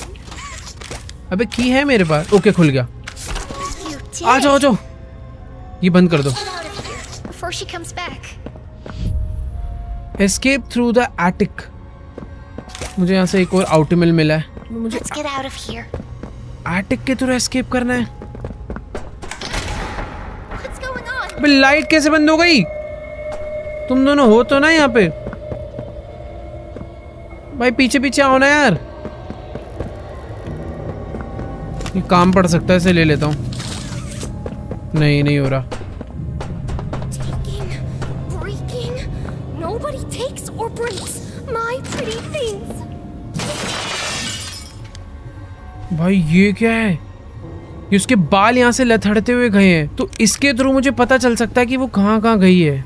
अबे की है मेरे पास। ओके खुल गया।
You did
आ जाओ, आ जाओ। ये बंद कर दो।
Get out of here before she comes back.
Escape through the attic. मुझे यहाँ से एक और आउटमिल मिला है। मुझे
Let's get out of here.
Attic के थ्रू एस्केप करना है।
What's going on?
अबे लाइट कैसे बंद हो गई? तुम दोनों हो तो ना यहाँ पे? भाई पीछे पीछे आओ ना यार। ये काम पड़ सकता है, इसे ले लेता हूँ। नहीं हो रहा।
Taking, breaking. Nobody takes or breaks my pretty things.
भाई ये क्या है? ये उसके बाल यहाँ से लथड़ते हुए गए हैं, तो इसके थ्रू मुझे पता चल सकता है कि वो कहाँ कहाँ गई है।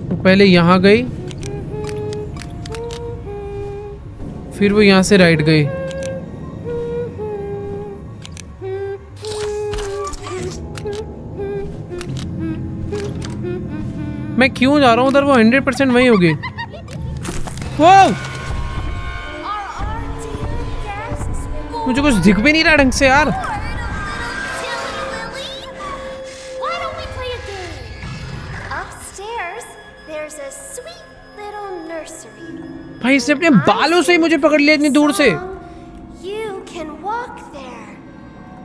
वो पहले यहाँ गई, फिर वो यहाँ से राइट गई। मैं क्यों जा रहा हूँ उधर? वो 100% वही होगी। वो
Our dear guests
मुझे कुछ दिख भी नहीं रहा ढंग से यार।
Why don't we play a game? Upstairs, there's a sweet little nursery.
भाई इसने अपने बालों से ही मुझे पकड़ लिया इतनी दूर से।
You can walk there.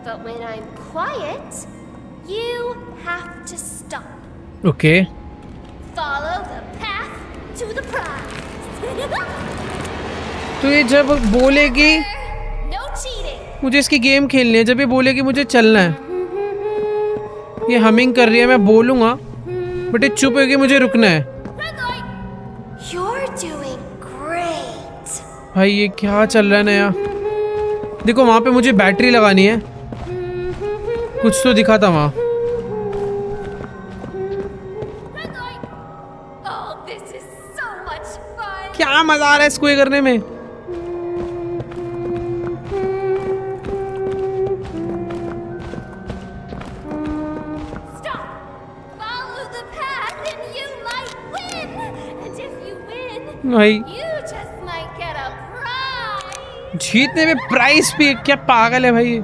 But when I'm quiet, you have to stop.
Okay
Follow the path to the prize.
तो ये जब बोलेगी
No cheating.
मुझे इसकी गेम खेलनी है, जब ये बोलेगी मुझे चलना है, ये हमिंग कर रही है, मैं बोलूंगा बट ये चुप होगी, मुझे रुकना है।
Red light. You're doing great.
भाई ये क्या चल रहा है नया? देखो वहां पे मुझे बैटरी लगानी है, कुछ तो दिखा था वहां।
Red light. Oh, this is so much fun.
क्या मजा आ रहा है इसको ये करने में।
Stop. Follow the path and you might win. And if you win,
भाई
you just might get a prize.
जीतने में प्राइस भी है, क्या पागल है भाई ये।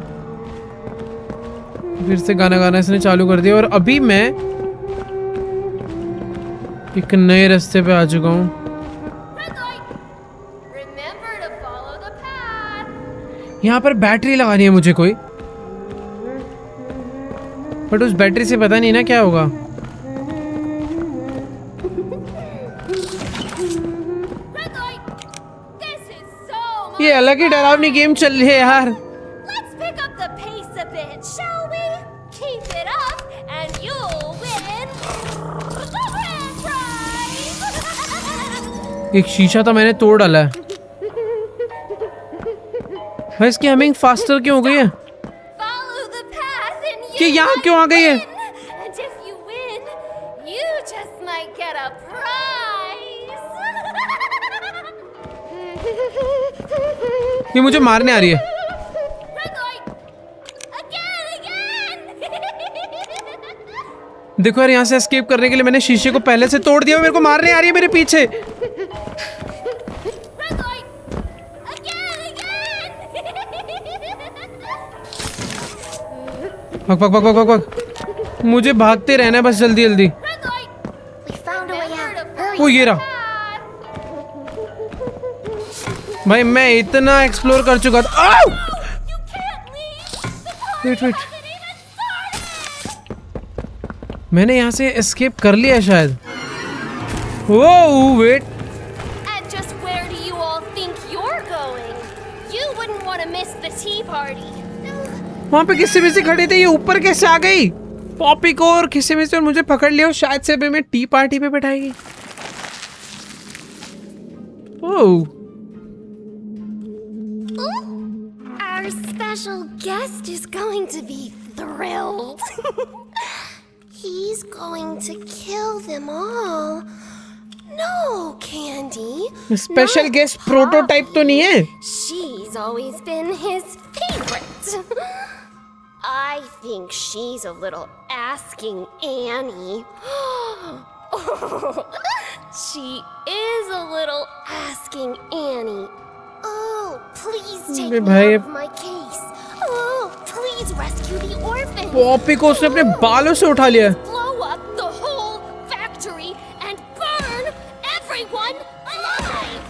फिर से गाना गाना इसने चालू कर दिया और अभी मैं एक नए रास्ते पे आ चुका हूँ।
Red light. Remember to follow the path.
यहाँ पर बैटरी लगानी है मुझे कोई, बट उस बैटरी से पता नहीं ना क्या होगा।
Red light. This is so much.
ये अलग ही डरावनी गेम चल रही है यार।
Let's pick up the pace a bit, shall we? Keep it up, and you'll win the grand prize.
एक शीशा तो मैंने तोड़ डाला है। भाई इसकी हमिंग फास्टर क्यों हो गई है?
Follow the path, and
कि
you
यहाँ
might
क्यों आ गई है?
win. And if you win, you just might get a prize.
ये मुझे मारने आ रही है।
Red light. Again.
देखो यार, यहाँ से एस्केप करने के लिए मैंने शीशे को पहले से तोड़ दिया। मेरे को मारने आ रही है मेरे पीछे।
Red light! Again!
भाग भाग भाग भाग भाग भाग। मुझे भागते रहना है बस, जल्दी जल्दी।
Red light!
We found a way out. Hurry.
वो ये रहा भाई, मैं इतना एक्सप्लोर कर चुका था। आउ!
You can't leave! The
wait
party
wait,
hasn't even started!
मैंने यहाँ से एस्केप कर लिया शायद। Oh wait,
And just where do you all think you're going? You wouldn't want to miss the tea party.
वहाँ पे किसी में से खड़े थे, ये ऊपर कैसे आ गई? पॉपी को और किसी में से और मुझे पकड़ लिया और शायद से अभी मैं टी पार्टी पे बैठाएगी। ओह,
Our special guest is going to be thrilled. He's going to kill them all. No, Candy.
Special
not
guest prototype तो नहीं है?
She's always been his favorite. I think she's a little asking Annie. She is a little asking Annie. Oh, please take
अबे
me
भाई,
out of my case. Oh, please rescue the orphans.
Poppy को उसने अपने बालों से उठा लिया।
Blow up the whole factory and burn everyone alive.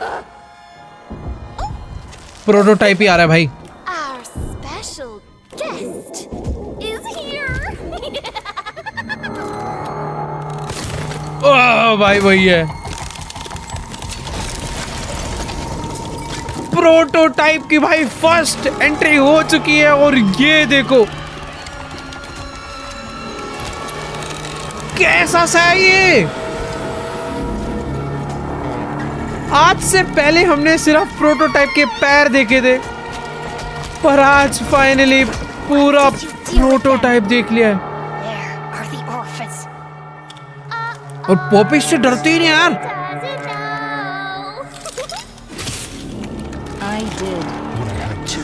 Prototype ही आ रहा है भाई।
Our special guest is here.
ओह भाई, वही है प्रोटोटाइप की भाई फर्स्ट एंट्री हो चुकी है। और ये देखो कैसा सा है ये। आज से पहले हमने सिर्फ प्रोटोटाइप के पैर देखे थे, पर आज फाइनली पूरा प्रोटोटाइप देख लिया है।
There are the orphans.
और पॉपी से डरती ही नहीं यार।
Doesn't know.
I did what I had to.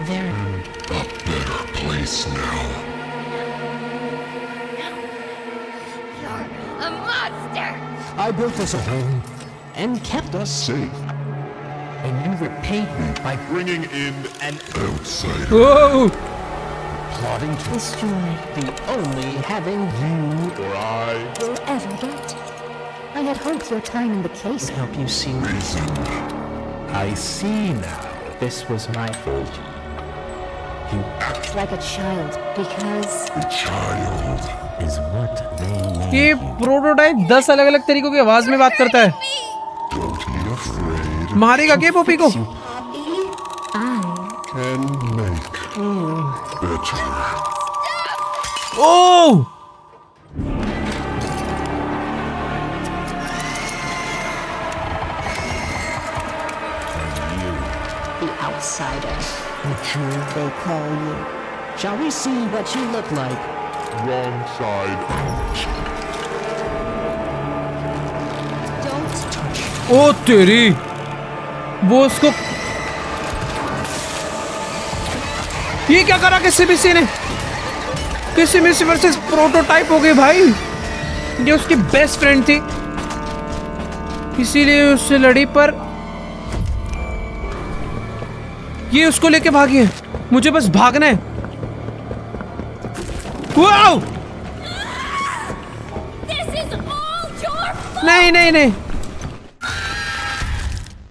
There.
A better place now.
You're a monster.
I built us a home and kept us safe. And you repaid me by
Bringing in an outsider.
Oh,
plotting to destroy the only having you
Or I
will ever get. I had hoped your time in the case helped you see.
reason.
I see now. This was my fault. You act like a child because
The child.
is what they made.
ये प्रोटोटाइप 10 अलग अलग तरीकों की आवाज में बात करता है।
Don't be afraid.
मारेगा क्या पॉपी को?
Can make better.
Oh,
The outsider. They call you. Shall we see what you look like?
Wrong side out.
Don't touch.
ओ तेरी, वो उसको ये क्या करा? किसी ने किसी वर्सेस प्रोटोटाइप हो गई भाई। ये उसकी बेस्ट फ्रेंड थी, इसीलिए उससे लड़ी, पर ये उसको लेके भागी है। मुझे बस भागना है। Wow!
This is all your fault.
नहीं,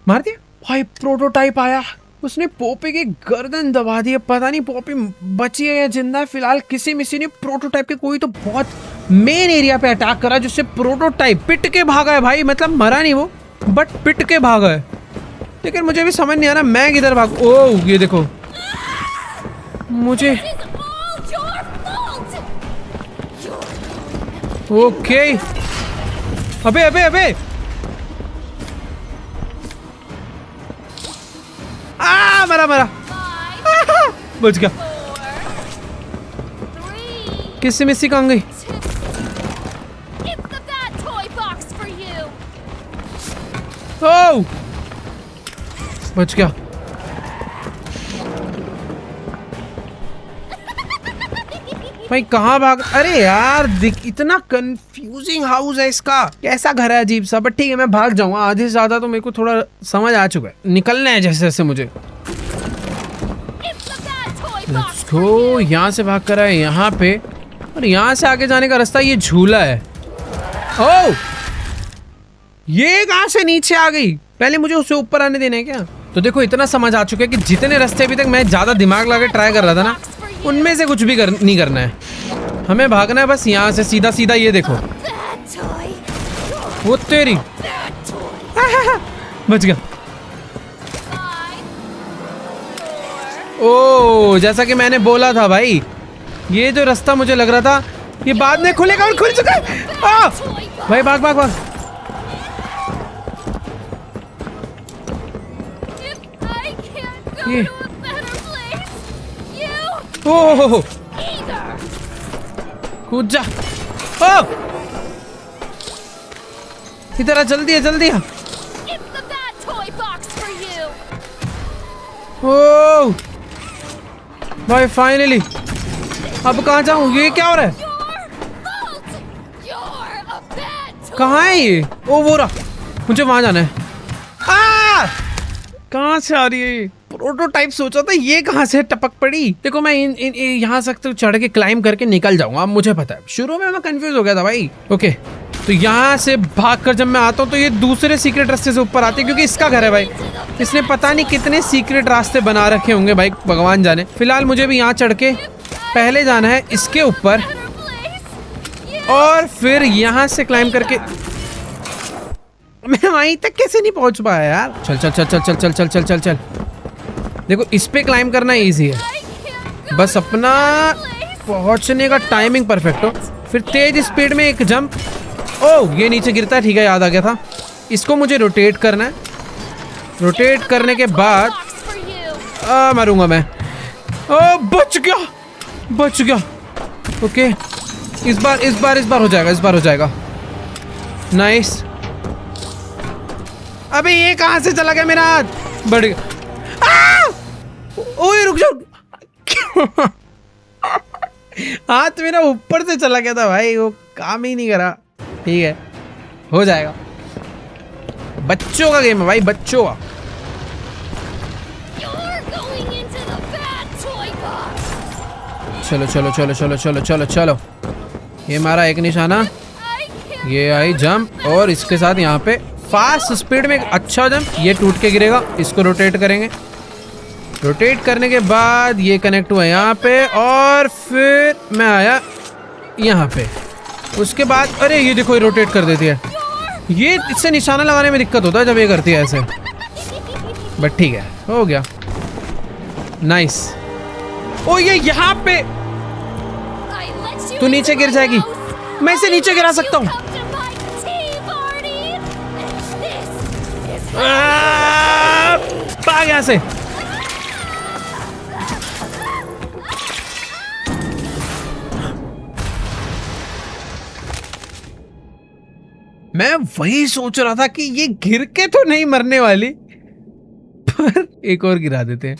मार दिया भाई। प्रोटोटाइप आया, उसने पॉपी की गर्दन दबा दी। पता नहीं पॉपी बची है या जिंदा है। फिलहाल किसी मिसी ने प्रोटोटाइप के कोई तो बहुत मेन एरिया पे अटैक करा, जिससे प्रोटोटाइप पिट के भागा है भाई। मतलब मरा नहीं वो, बट पिट के भागा है। लेकिन मुझे भी समझ नहीं आ रहा मैं किधर भाग। ओह ये देखो, मुझे
This is all your fault.
Okay. अबे आ मरा बच गया।
4, 3,
किससे मिस्सी कहाँ गई?
2. It's the bad toy box for you.
ओह बच गया। भाई कहाँ भाग, अरे यार दिख, इतना कंफ्यूजिंग हाउस है इसका, कैसा घर है अजीब सा। बट ठीक है, मैं भाग जाऊंगा, आधे से ज्यादा तो मेरे को थोड़ा समझ आ चुका है, निकलना है जैसे जैसे मुझे। लेट्स गो, यहाँ से भाग कर आए यहाँ पे, और यहाँ से आगे जाने का रास्ता ये झूला है। ओह, ये कहाँ से नीचे आ गई, पहले मुझे उससे ऊपर आने देना है क्या? तो देखो इतना समझ आ चुका है कि जितने रास्ते अभी तक मैं ज्यादा दिमाग लगा के ट्राई कर रहा था ना, उनमें से कुछ भी नहीं करना है, हमें भागना है बस यहाँ से सीधा सीधा। ये देखो वो तेरी बच गया। ओ, जैसा कि मैंने बोला था भाई, ये जो रास्ता मुझे लग रहा था ये बाद में खुलेगा, और खुल चुका है। भाई भाग भाग भाग। ये ओह, कूद जा। ओ, इधर आ, जल्दी है जल्दी आ। ओह भाई फाइनली, अब कहाँ जाऊँ, ये क्या हो रहा है, कहाँ है ये? ओ वो रहा, मुझे वहां जाना है। कहाँ से आ रही है? प्रोटोटाइप सोचा था, ये कहाँ से टपक पड़ी? देखो मैं इन यहाँ से तो चढ़ के क्लाइम करके निकल जाऊंगा, अब मुझे पता है। शुरू में मैं कंफ्यूज हो गया था भाई। ओके, तो यहाँ से भागकर जब मैं आता हूँ तो ये दूसरे सीक्रेट रास्ते से ऊपर आते हैं, क्योंकि इसका घर है भाई। इसने पता नहीं कितने सीक्रेट रास्ते बना रखे होंगे भाई, भगवान जाने। फिलहाल मुझे भी यहाँ चढ़ के पहले जाना है इसके ऊपर, और फिर यहाँ से क्लाइम करके मैं वहीं तक कैसे नहीं पहुंच पाया यार। चल चल चल चल चल चल चल चल चल चल। देखो इस पे क्लाइम करना इजी है, बस अपना पहुंचने का टाइमिंग परफेक्ट हो, फिर तेज स्पीड में एक जंप। ओह, ये नीचे गिरता है, ठीक है, याद आ गया था। इसको मुझे रोटेट करना है, रोटेट करने के बाद मारूंगा मैं। ओ, बच गया बच गया। ओके, इस बार हो जाएगा, इस बार हो जाएगा। नाइस। अबे ये कहाँ से चला गया मेरा हाथ, बढ़ गया। ओए रुक जाओ हाथ मेरा ऊपर से चला गया था भाई, वो काम ही नहीं करा। ठीक है, हो जाएगा। बच्चों का गेम है भाई, बच्चों का। चलो चलो चलो चलो चलो चलो चलो। ये मारा एक निशाना, ये आई जंप, और इसके साथ यहाँ पे फास्ट स्पीड में एक अच्छा जंप। ये टूट के गिरेगा, इसको रोटेट करेंगे। रोटेट करने के बाद ये कनेक्ट हुआ यहाँ पे, और फिर मैं आया यहाँ पे। उसके बाद अरे ये देखो, ये रोटेट कर देती है। ये इससे निशाना लगाने में दिक्कत होता है जब ये करती है ऐसे, बट ठीक है, हो गया। नाइस। ओ ये यहाँ पे तू नीचे गिर जाएगी, मैं इसे नीचे गिरा सकता हूँ। भाग यहाँ से। मैं वही सोच रहा था कि ये गिर के तो नहीं मरने वाली, पर एक और गिरा देते हैं।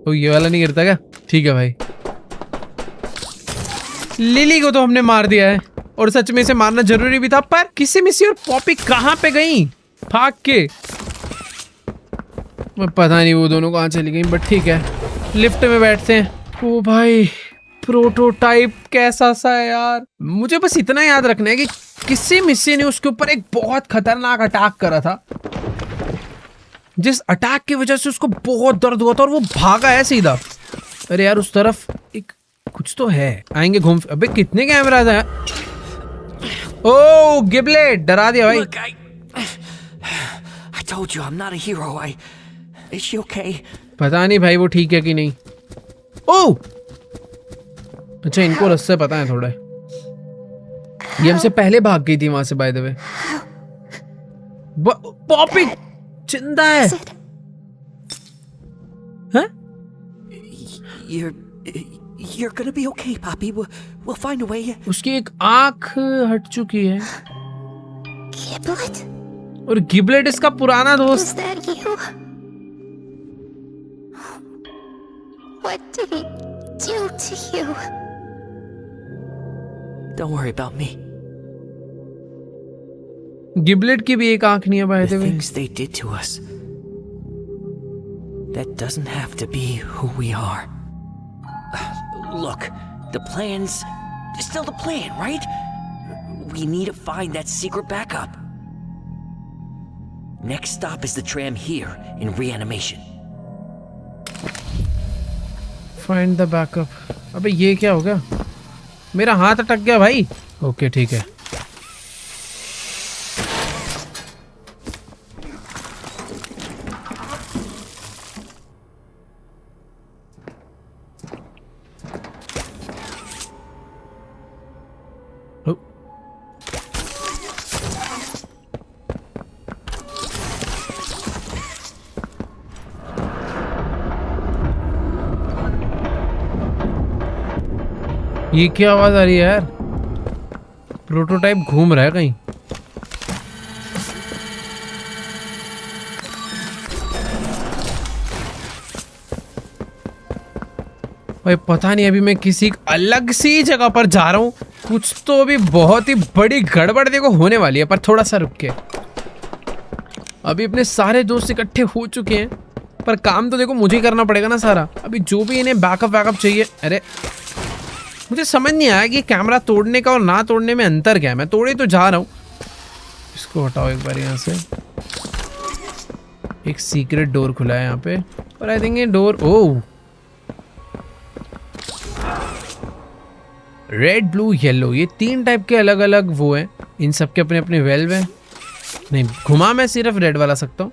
तो ये वाला नहीं गिरता क्या? ठीक है भाई। लिली को तो हमने मार दिया है, और सच में इसे मारना जरूरी भी था, पर किसी मिसी और पॉपी कहाँ पे गई भाग के, पता नहीं वो दोनों कहाँ चली गई। बट ठीक है, लिफ्ट में बैठते हैं। ओ भाई, प्रोटोटाइप कैसा सा है यार। मुझे बस इतना याद रखना है कि किसी मिसी ने उसके ऊपर एक बहुत खतरनाक अटैक करा था, जिस अटैक की वजह से उसको बहुत दर्द हुआ था, और वो भागा है सीधा। अरे यार उस तरफ एक कुछ तो है, आएंगे घूम। अबे कितने कैमराज हैं? ओ गिबलेट, डरा दिया भाई।
Look, I told you I'm not a hero. Is she okay?
पता नहीं भाई वो ठीक है कि नहीं। ओ अच्छा, इनको रास्ते पता है थोड़ा। ये हमसे पहले भाग गई थी वहां से, बाय द वे। पॉपी जिंदा है। हाँ?
You're gonna be okay, Poppy. We'll find a way.
उसकी एक आंख हट चुकी है।
Giblet?
और गिबलेट इसका पुराना
Was
दोस्त।
that you? What did he do to you?
Don't worry about me.
गिबलेट की भी एक आंख नहीं है by
The
the way.
things they did to us. That doesn't have to be who we are. Look, the plan's still the plan, right? We need to find that secret backup. Next stop is the tram here in reanimation.
Find the backup. अबे ये क्या हो गया? मेरा हाथ अटक गया भाई। ओके ठीक है। ओ, ये क्या आवाज आ रही है यार? प्रोटोटाइप घूम रहा है कहीं। भाई पता नहीं अभी मैं किसी अलग सी जगह पर जा रहा हूँ। कुछ तो अभी बहुत ही बड़ी गड़बड़ देखो होने वाली है, पर थोड़ा सा रुक के। अभी अपने सारे दोस्त इकट्ठे हो चुके हैं, पर काम तो देखो मुझे ही करना पड़ेगा ना सारा। अभी जो भी इन्हें बैकअप चाहिए। अरे मुझे समझ नहीं आया कि कैमरा तोड़ने का और ना तोड़ने में अंतर क्या है। मैं तोड़े तो जा रहा हूँ। इसको हटाओ एक बार यहाँ से। एक सीक्रेट डोर खुला है यहाँ पे, पर आई थिंक ये डोर ओह रेड ब्लू येलो, ये 3 टाइप के अलग अलग वो हैं। इन सब के अपने अपने वेल्व हैं। नहीं घुमा मैं सिर्फ रेड वाला सकता हूँ।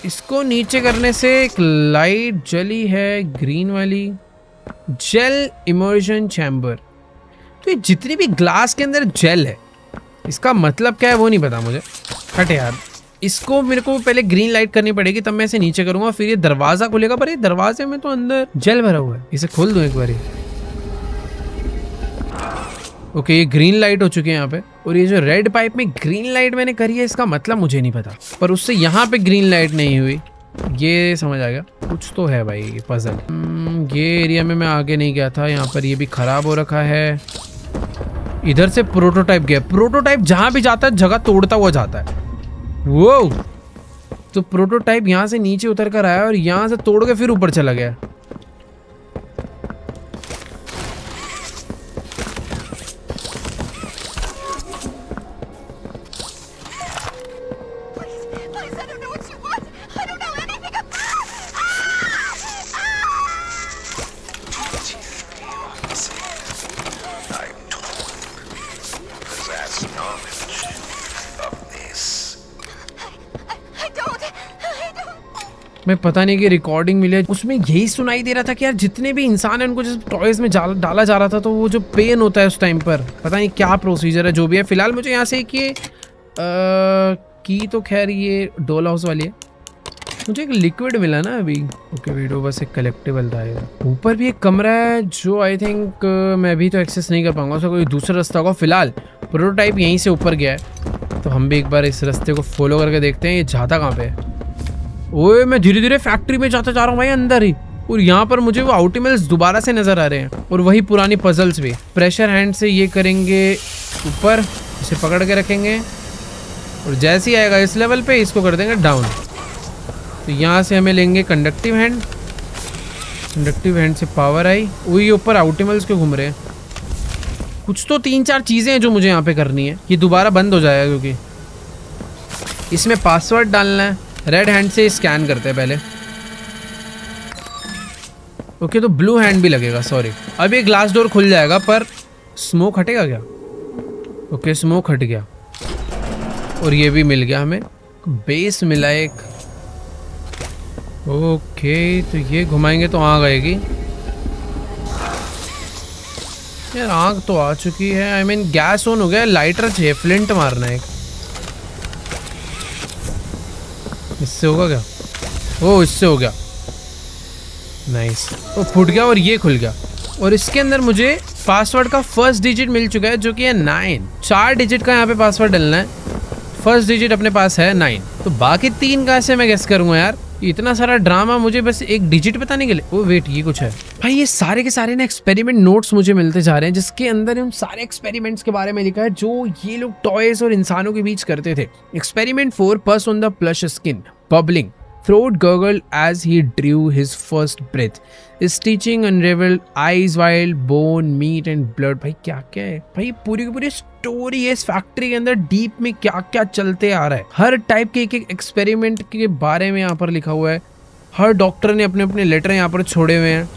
इसको नीचे करने से एक लाइट जली है, ग्रीन वाली जेल इमर्जन चैम्बर। तो ये जितनी भी ग्लास के अंदर जेल है, इसका मतलब क्या है वो नहीं पता मुझे। हट यार, इसको मेरे को पहले ग्रीन लाइट करनी पड़ेगी, तब मैं इसे नीचे करूंगा, फिर ये दरवाजा खुलेगा। पर ये दरवाजे में तो अंदर जेल भरा हुआ है। इसे खोल दूं एक बार। ओके ये ग्रीन लाइट हो चुकी है यहाँ पे। और ये जो रेड पाइप में ग्रीन लाइट मैंने करी है, इसका मतलब मुझे नहीं पता। पर उससे यहाँ पे ग्रीन लाइट नहीं हुई, ये समझ आ गया। कुछ तो है भाई ये पजल। ये एरिया में मैं आगे नहीं गया था। यहाँ पर ये भी खराब हो रखा है। इधर से प्रोटोटाइप गया। प्रोटोटाइप जहाँ भी जाता है जगह तोड़ता हुआ जाता है। वो तो प्रोटोटाइप यहाँ से नीचे उतर कर आया और यहाँ से तोड़ के फिर ऊपर चला गया। मैं पता नहीं कि रिकॉर्डिंग मिले, उसमें यही सुनाई दे रहा था कि यार जितने भी इंसान हैं उनको जिस टॉयज में डाला जा रहा था, तो वो जो पेन होता है उस टाइम पर, पता नहीं क्या प्रोसीजर है। जो भी है फिलहाल मुझे यहाँ से कि की तो खैर ये डोल हाउस वाली है। मुझे एक लिक्विड मिला ना अभी। ओके वीडियो बस एक कलेक्टिबल था। ऊपर भी एक कमरा है जो आई थिंक मैं अभी तो एक्सेस नहीं कर पाऊंगा, उसका कोई दूसरा रास्ता होगा। फिलहाल प्रोटोटाइप यहीं से ऊपर गया है, तो हम भी एक बार इस रास्ते को फॉलो करके देखते हैं ये जाता कहाँ पे है। ओए मैं धीरे धीरे फैक्ट्री में जाता जा रहा हूँ भाई अंदर ही। और यहाँ पर मुझे वो आउटिमल्स दोबारा से नजर आ रहे हैं, और वही पुरानी पजल्स भी। प्रेशर हैंड से ये करेंगे ऊपर, इसे पकड़ के रखेंगे, और जैसे ही आएगा इस लेवल पे इसको कर देंगे डाउन। तो यहाँ से हमें लेंगे कंडक्टिव हैंड। कंडक्टिव हैंड से पावर आई। वही ऊपर आउटिमल्स क्यों घूम रहे हैं? कुछ तो 3-4 चीज़ें हैं जो मुझे यहाँ पे करनी है। ये दोबारा बंद हो जाएगा क्योंकि इसमें पासवर्ड डालना है। रेड हैंड से स्कैन करते हैं पहले। ओके तो ब्लू हैंड भी लगेगा, सॉरी। अब ये ग्लास डोर खुल जाएगा, पर स्मोक हटेगा क्या? ओके स्मोक हट गया, और ये भी मिल गया हमें। बेस मिला एक। ओके तो ये घुमाएंगे तो आग आएगी। यार आग तो आ चुकी है। आई मीन गैस ऑन हो गया। लाइटर चाहिए, फ्लिंट मारना है। इससे होगा क्या? ओ इससे हो गया, नाइस। वो फूट गया और ये खुल गया। और इसके अंदर मुझे पासवर्ड का फर्स्ट डिजिट मिल चुका है जो कि है 9। 4 डिजिट का यहाँ पे पासवर्ड डलना है। फर्स्ट डिजिट अपने पास है 9, तो बाकी 3 कैसे मैं गेस करूँगा यार? इतना सारा ड्रामा मुझे बस एक डिजिट बताने के लिए। ओ वेट, ये कुछ है भाई। ये सारे के सारे ना एक्सपेरिमेंट नोट्स मुझे मिलते जा रहे हैं, जिसके अंदर उन सारे एक्सपेरिमेंट्स के बारे में लिखा है जो ये लोग टॉयज और इंसानों के बीच करते थे। एक्सपेरिमेंट 4, पस on the plush skin, bubbling, throat gurgled as he drew his first breath. Stitching unraveled, eyes wild, bone, meat and blood. भाई क्या क्या है भाई, पूरी की पूरी स्टोरी है इस फैक्ट्री के अंदर। डीप में क्या क्या चलते आ रहा है, हर टाइप के एक एक एक्सपेरिमेंट के बारे में यहाँ पर लिखा हुआ है। हर डॉक्टर ने अपने अपने लेटर यहाँ पर छोड़े हुए हैं।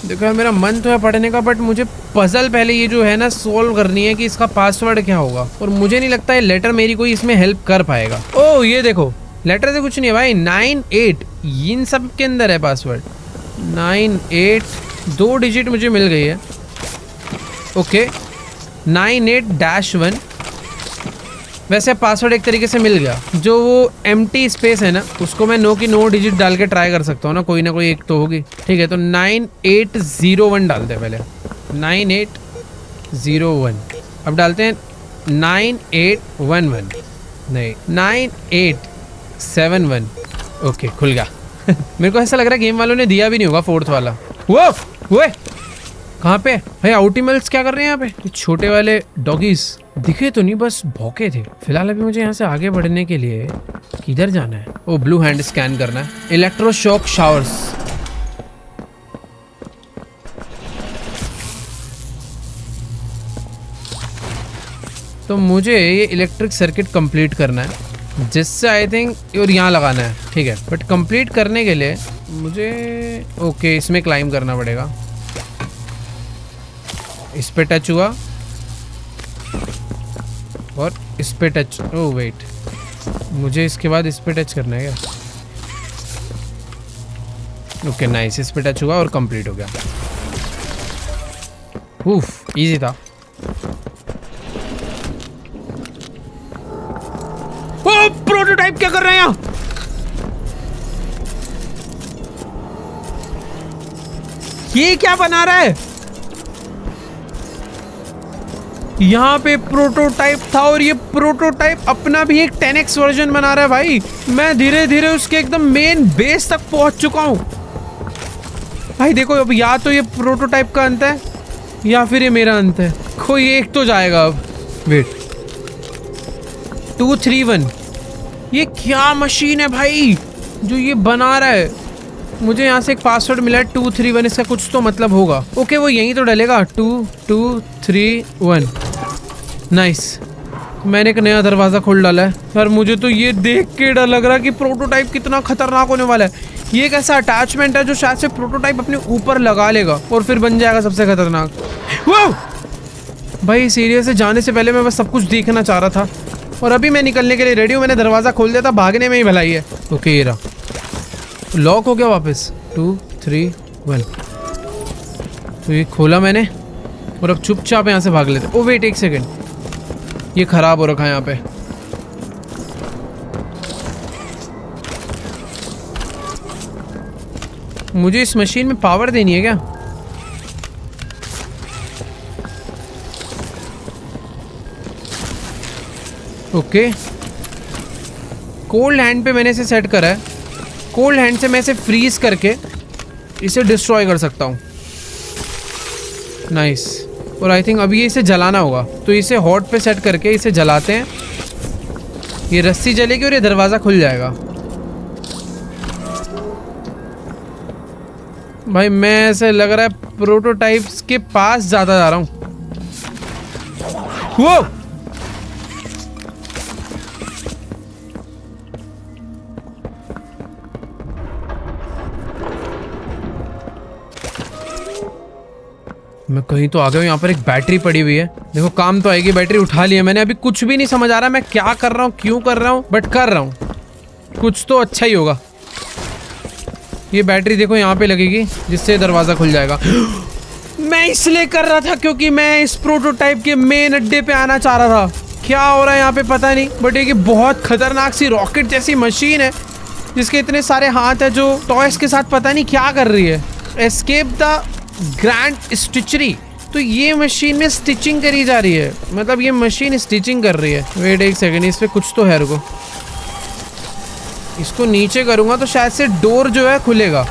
देखो यार, मेरा मन तो है पढ़ने का, बट मुझे पजल पहले ये जो है ना सोल्व करनी है कि इसका पासवर्ड क्या होगा, और मुझे नहीं लगता है लेटर मेरी कोई इसमें हेल्प कर पाएगा। ओ ये देखो, लेटर से कुछ नहीं है भाई। 98 इन सब के अंदर है पासवर्ड। 98 2 डिजिट मुझे मिल गई है। ओके 98-1। वैसे पासवर्ड एक तरीके से मिल गया। जो वो एम्प्टी स्पेस है ना, उसको मैं नो की 9 डिजिट डाल के ट्राई कर सकता हूँ ना, कोई ना कोई एक तो होगी। ठीक है, तो 9801 डालते हैं पहले। 9801। अब डालते हैं 9811, नहीं 9871। ओके खुल गया। मेरे को ऐसा लग रहा है गेम वालों ने दिया भी नहीं होगा 4th वाला। वो कहाँ पे भाई? आउटिमल्स क्या कर रहे हैं यहाँ पे? ये छोटे वाले डॉगीज दिखे तो नहीं, बस भौंके थे। फिलहाल अभी मुझे यहाँ से आगे बढ़ने के लिए किधर जाना है? ओ ब्लू हैंड स्कैन करना है। Electroshock showers. तो मुझे ये इलेक्ट्रिक सर्किट कंप्लीट करना है, जिससे आई थिंक, और यहाँ लगाना है। ठीक है, बट कंप्लीट करने के लिए मुझे ओके इसमें क्लाइंब करना पड़ेगा। इस पे टच हुआ और इस पे टच। ओह वेट, मुझे इसके बाद इस पे टच करना है क्या? ओके नाइस, इस पे टच हुआ और कंप्लीट हो गया। उफ इजी था। ओ प्रोटोटाइप क्या कर रहे हैं यहाँ? ये क्या बना रहा है? यहाँ पे प्रोटोटाइप था और ये प्रोटोटाइप अपना भी एक 10x वर्जन बना रहा है भाई। मैं धीरे धीरे उसके एकदम मेन बेस तक पहुंच चुका हूँ भाई। देखो अब या तो ये प्रोटोटाइप का अंत है या फिर ये मेरा अंत है, कोई एक तो जाएगा अब। वेट 231, ये क्या मशीन है भाई जो ये बना रहा है? मुझे यहाँ से एक पासवर्ड मिला है 231, इसका कुछ तो मतलब होगा। ओके वो यहीं तो डलेगा 2231। नाइस, मैंने एक नया दरवाज़ा खोल डाला है यार। मुझे तो ये देख के डर लग रहा है कि प्रोटोटाइप कितना खतरनाक होने वाला है। ये एक ऐसा अटैचमेंट है जो शायद से प्रोटोटाइप अपने ऊपर लगा लेगा और फिर बन जाएगा सबसे खतरनाक। वाह भाई इस एरिया से जाने से पहले मैं बस सब कुछ देखना चाह रहा था और अभी मैं निकलने के लिए रेडी हूँ। मैंने दरवाज़ा खोल दिया था, भागने में ही भलाई है। ओके ये रहा, लॉक हो गया वापस। 231, तो ये खोला मैंने और अब चुपचाप यहाँ से भाग लेते। ओ वेट एक सेकेंड, ये खराब हो रखा है यहाँ पे। मुझे इस मशीन में पावर देनी है क्या? ओके कोल्ड हैंड पे मैंने इसे सेट करा है। कोल्ड हैंड से मैं इसे फ्रीज करके इसे डिस्ट्रॉय कर सकता हूँ। नाइस, और आई थिंक अभी ये इसे जलाना होगा, तो इसे हॉट पे सेट करके इसे जलाते हैं। ये रस्सी जलेगी और ये दरवाज़ा खुल जाएगा। भाई मैं ऐसे लग रहा है प्रोटोटाइप्स के पास ज़्यादा जा रहा हूँ। वो मैं कहीं तो आ गया हूँ। यहाँ पर एक बैटरी पड़ी हुई है, देखो काम तो आएगी। बैटरी उठा ली है मैंने। अभी कुछ भी नहीं समझ आ रहा मैं क्या कर रहा हूँ, क्यों कर रहा हूँ, बट कर रहा हूँ। कुछ तो अच्छा ही होगा। ये बैटरी देखो यहाँ पे लगेगी, जिससे दरवाज़ा खुल जाएगा। मैं इसलिए कर रहा था क्योंकि मैं इस प्रोटोटाइप के मेन अड्डे पे आना चाह रहा था। क्या हो रहा है यहाँ पे पता नहीं, बट एक बहुत खतरनाक सी रॉकेट जैसी मशीन है जिसके इतने सारे हाथ है, जो टॉयज के साथ पता नहीं क्या कर रही है। एस्केप द ग्रैंड स्टिचरी, तो ये मशीन में स्टिचिंग करी जा रही है, मतलब ये मशीन स्टिचिंग कर रही है। वेट एक सेकेंड, इस पे कुछ तो है, रुको। इसको नीचे करूंगा तो शायद से डोर जो है खुलेगा।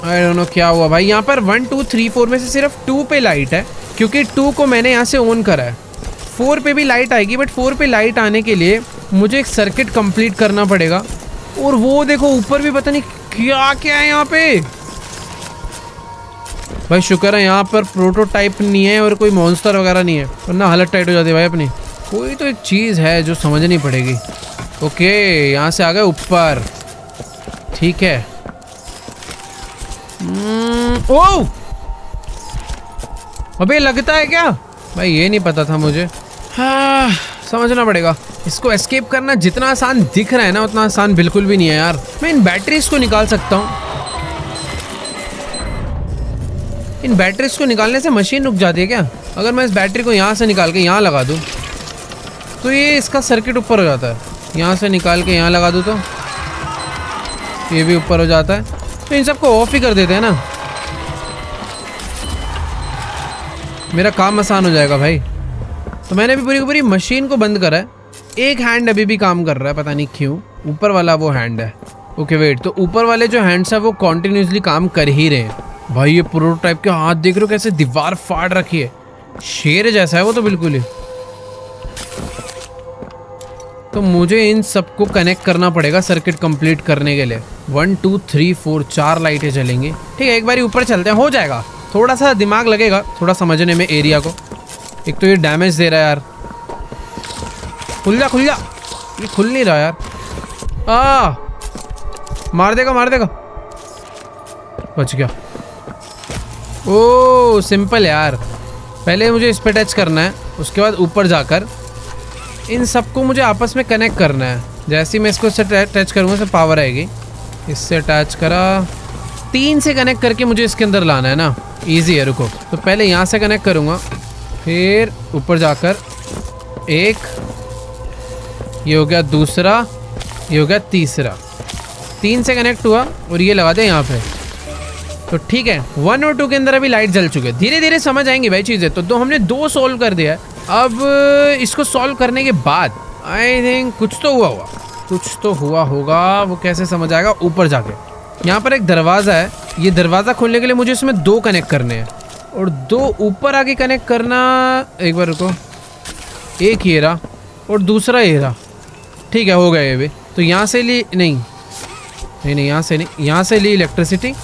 आई डोंट नो क्या हुआ भाई। यहाँ पर 1 2 3 4 में से सिर्फ 2 पे लाइट है, क्योंकि 2 को मैंने यहाँ से ऑन करा है। 4 पे भी लाइट आएगी, बट 4 पे लाइट आने के लिए मुझे एक सर्किट कंप्लीट करना पड़ेगा। और वो देखो ऊपर भी पता नहीं क्या क्या है यहाँ पे। भाई शुक्र है यहाँ पर प्रोटोटाइप नहीं है और कोई मॉन्स्टर वगैरह नहीं है, वरना हालत टाइट हो जाती है भाई अपनी। कोई तो एक चीज़ है जो समझनी पड़ेगी। ओके यहाँ से आ गए ऊपर, ठीक है। ओह अबे लगता है क्या भाई, ये नहीं पता था मुझे। हाँ समझना पड़ेगा। इसको एस्केप करना जितना आसान दिख रहा है ना, उतना आसान बिल्कुल भी नहीं है यार। मैं इन बैटरीज को निकाल सकता हूँ। इन बैटरीज को निकालने से मशीन रुक जाती है क्या? अगर मैं इस बैटरी को यहाँ से निकाल के यहाँ लगा दूँ तो ये इसका सर्किट ऊपर हो जाता है। यहाँ से निकाल के यहाँ लगा दूँ तो ये भी ऊपर हो जाता है। तो इन सबको ऑफ ही कर देते हैं ना, मेरा काम आसान हो जाएगा भाई। तो मैंने भी पूरी की पूरी मशीन को बंद करा है। एक हैंड अभी भी काम कर रहा है, पता नहीं क्यों। ऊपर वाला वो हैंड है। ओके वेट, तो ऊपर वाले जो हैंड्स है वो कॉन्टिन्यूसली काम कर ही रहे हैं। भाई ये प्रोटोटाइप के हाथ देख रहे हो कैसे दीवार फाड़ रखी है, शेर जैसा है वो तो बिल्कुल ही। तो मुझे इन सबको कनेक्ट करना पड़ेगा सर्किट कंप्लीट करने के लिए। 1 2 3 4 4 लाइटें जलेंगी। ठीक है एक बार ऊपर चलते हैं, हो जाएगा। थोड़ा सा दिमाग लगेगा थोड़ा समझने में एरिया को। एक तो ये डैमेज दे रहा है यार। खुल जा खुल जा, ये खुल नहीं रहा यार। मार देगा मार देगा, बच गया। ओ सिंपल यार, पहले मुझे इस पे टच करना है, उसके बाद ऊपर जाकर इन सबको मुझे आपस में कनेक्ट करना है। जैसे ही मैं इसको इससे टच करूँगा इससे पावर आएगी। इससे अटैच करा, 3 से कनेक्ट करके मुझे इसके अंदर लाना है ना। इजी है, रुको। तो पहले यहाँ से कनेक्ट करूँगा, फिर ऊपर जाकर एक, ये हो गया दूसरा, ये हो गया तीसरा। 3 से कनेक्ट हुआ और ये लगा दे यहाँ पे। तो ठीक है 1 और 2 के अंदर अभी लाइट जल चुके हैं। धीरे धीरे समझ आएंगी भाई चीज़ें। तो हमने 2 सॉल्व कर दिया है। अब इसको सॉल्व करने के बाद आई थिंक कुछ तो हुआ कुछ तो हुआ होगा। वो कैसे समझ आएगा? ऊपर जाके यहाँ पर एक दरवाज़ा है। ये दरवाज़ा खोलने के लिए मुझे इसमें 2 कनेक्ट करने हैं और 2 ऊपर आके कनेक्ट करना। एक बार रुको, एक ये रहा और दूसरा ये रहा। ठीक है हो गया ये भी। तो यहाँ से ली नहीं, यहाँ से नहीं, यहाँ से ली इलेक्ट्रिसिटी।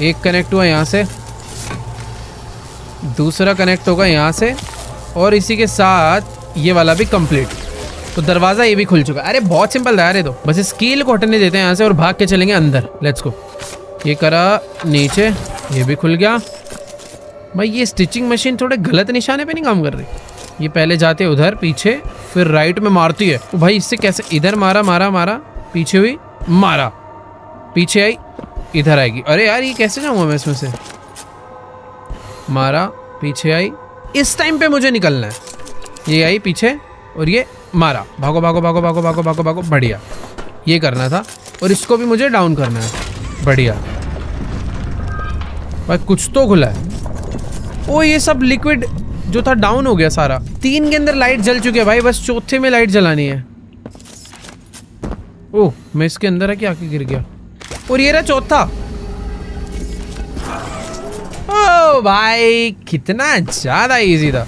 एक कनेक्ट हुआ यहाँ से, दूसरा कनेक्ट होगा यहाँ से और इसी के साथ ये वाला भी कंप्लीट। तो दरवाज़ा ये भी खुल चुका है। अरे बहुत सिंपल था यार ये तो। बस स्कील को हटने देते हैं यहाँ से और भाग के चलेंगे अंदर। Let's go. ये करा नीचे, ये भी खुल गया। भाई ये स्टिचिंग मशीन थोड़े गलत निशाने पे नहीं काम कर रही। ये पहले जाते उधर पीछे, फिर राइट में मारती है। तो भाई इससे कैसे? इधर मारा मारा मारा, पीछे हुई, मारा, पीछे आई, इधर आएगी। अरे यार ये कैसे जाऊँगा मैं इसमें से? मारा, पीछे आई। इस टाइम पे मुझे निकलना है। ये आई पीछे और ये मारा। भागो भागो भागो भागो भागो भागो भागो। बढ़िया, ये करना था। और इसको भी मुझे डाउन करना है। बढ़िया भाई, कुछ तो खुला है। ओ ये सब लिक्विड जो था डाउन हो गया सारा। 3 के अंदर लाइट जल चुकी है भाई, बस चौथे में लाइट जलानी है। ओह मैं इसके अंदर है कि आके गिर गया। और ये रहा चौथा। ओ भाई कितना ज्यादा इजी था।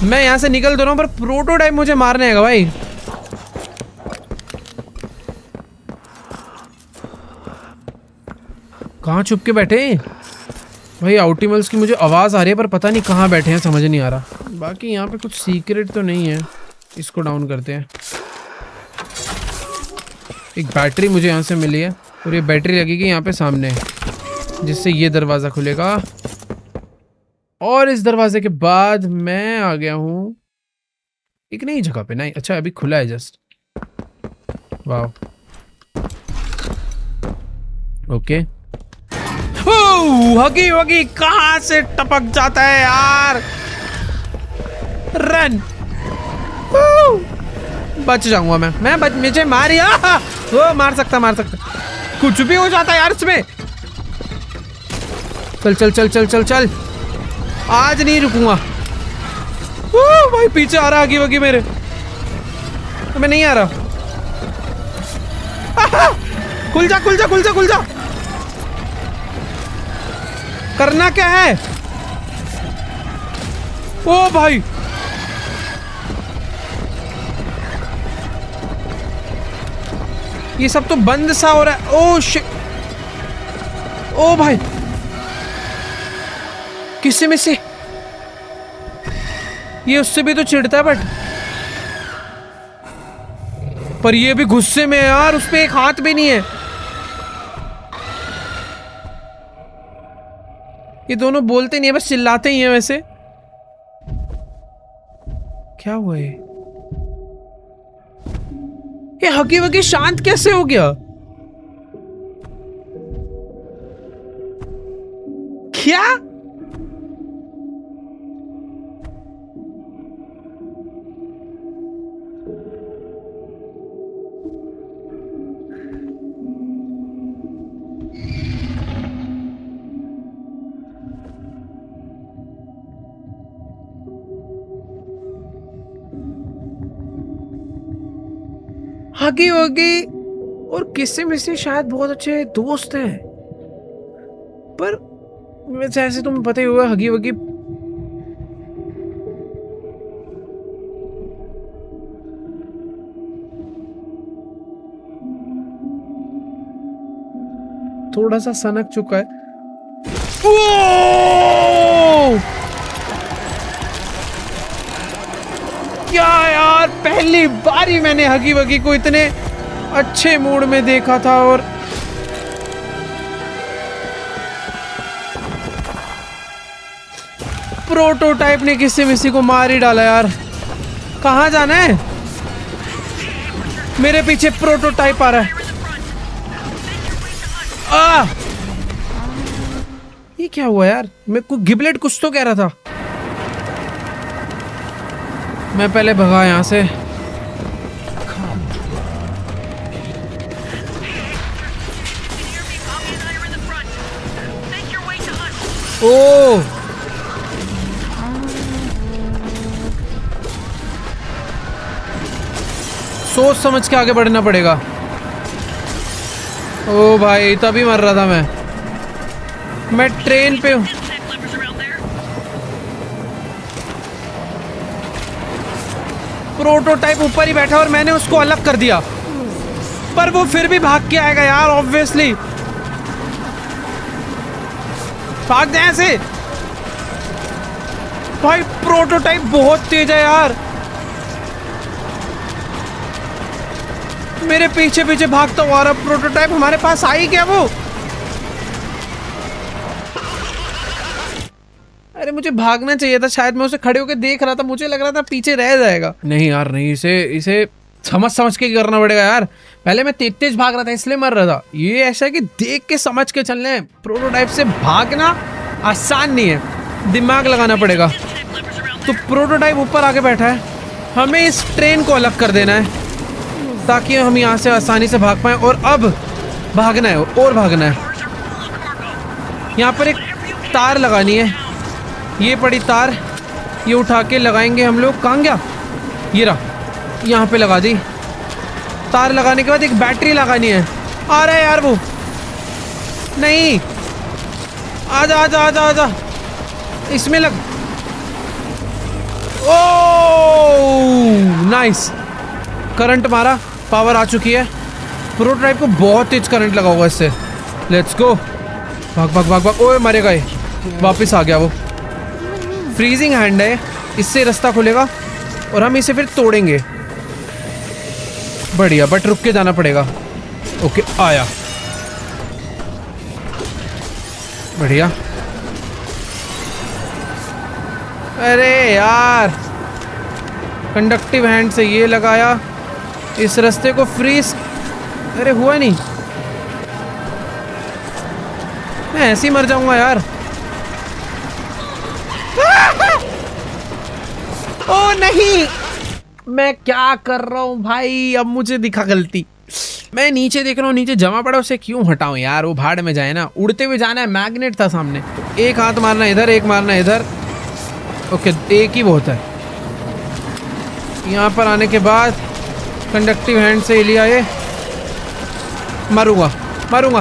मैं यहाँ से निकल तो रहा हूँ पर प्रोटोटाइप मुझे मारने आएगा भाई। कहाँ छुप के बैठे भाई? आउटिमल्स की मुझे आवाज़ आ रही है पर पता नहीं कहाँ बैठे हैं, समझ नहीं आ रहा। बाकी यहाँ पे कुछ सीक्रेट तो नहीं है। इसको डाउन करते हैं। एक बैटरी मुझे यहाँ से मिली है और ये बैटरी लगेगी यहाँ पे सामने, जिससे ये दरवाज़ा खुलेगा। और इस दरवाजे के बाद मैं आ गया हूँ एक नई जगह पे। नहीं अच्छा अभी खुला है जस्ट। वाह ओके। हगी वगी कहाँ से टपक जाता है यार। रन। बच जाऊंगा मैं मुझे मारिया। वो मार सकता कुछ भी हो जाता है यार इसमें। चल चल चल चल चल चल, आज नहीं रुकूंगा। भाई पीछे आ रहा हगी वगी मेरे, मैं नहीं आ रहा। खुल जा खुल जा खुल जा खुल जा। करना क्या है? ओ भाई ये सब तो बंद सा हो रहा है। ओ शिट, ओ भाई किससे में से ये उससे भी तो चिढ़ता है, पर ये भी गुस्से में है यार, उस पे एक हाथ भी नहीं है। ये दोनों बोलते नहीं है, बस चिल्लाते ही हैं। वैसे क्या हुआ ये हकी वकी शांत कैसे हो गया? क्या हगी वगी और किसी में से शायद बहुत अच्छे दोस्त हैं, पर वैसे ऐसे तुम्हें पता ही होगा हगी वगी थोड़ा सा सनक चुका है। ओ! क्या यार, पहली बार ही मैंने हगी वगी को इतने अच्छे मूड में देखा था। और प्रोटोटाइप ने किसी मिसी को मार ही डाला यार। कहाँ जाना है? मेरे पीछे प्रोटोटाइप आ रहा है। ये क्या हुआ यार? मैं को गिबलेट कुछ तो कह रहा था। मैं पहले भगा यहां से। ओ सोच समझ के आगे बढ़ना पड़ेगा। ओ भाई तभी मर रहा था मैं ट्रेन पे हूं। प्रोटोटाइप ऊपर ही बैठा और मैंने उसको अलग कर दिया, पर वो फिर भी भाग के आएगा यार ऑब्वियसली। भाग जाए ऐसे। भाई प्रोटोटाइप बहुत तेज है यार, मेरे पीछे पीछे भागता हुआ रहा। प्रोटोटाइप हमारे पास आई क्या वो? अरे मुझे भागना चाहिए था शायद, मैं उसे खड़े होकर देख रहा था, मुझे लग रहा था पीछे रह जाएगा। नहीं यार नहीं, इसे समझ के करना पड़ेगा यार। पहले मैं तेज भाग रहा था इसलिए मर रहा था। ये ऐसा है कि देख के समझ के चलना है। प्रोटोटाइप से भागना आसान नहीं है, दिमाग लगाना पड़ेगा। तो प्रोटोटाइप ऊपर आके बैठा है, हमें इस ट्रेन को अलग कर देना है ताकि हम यहाँ से आसानी से भाग पाए। और अब भागना है और भागना है। यहाँ पर एक तार लगानी है, ये पड़ी तार, ये उठा के लगाएंगे हम लोग। कहाँ गया? ये रहा, यहाँ पे लगा दी। तार लगाने के बाद एक बैटरी लगानी है। आ रहा है यार वो, नहीं आजा आजा आजा आजा, इसमें लग। ओह नाइस, करंट मारा, पावर आ चुकी है। प्रोटोटाइप को बहुत तेज करंट लगा होगा इससे। लेट्स गो, भाग भाग भाग भाग। ओए मरेगा ये, वापस आ गया वो। फ्रीजिंग हैंड है, इससे रास्ता खुलेगा और हम इसे फिर तोड़ेंगे। बढ़िया, बट रुक के जाना पड़ेगा। ओके आया, बढ़िया। अरे यार, कंडक्टिव हैंड से ये लगाया, इस रास्ते को फ्रीज। अरे हुआ नहीं, मैं ऐसे ही मर जाऊंगा यार। ओ नहीं, मैं क्या कर रहा हूँ भाई? अब मुझे दिखा गलती। मैं नीचे देख रहा हूँ, नीचे जमा पड़ा, उसे क्यों हटाऊं यार? वो भाड़ में जाए ना, उड़ते हुए जाना है। मैग्नेट था सामने, एक हाथ मारना इधर, एक मारना इधर। ओके, एक ही बहुत है। यहाँ पर आने के बाद कंडक्टिव हैंड से लिया ये, मारूंगा मारूंगा।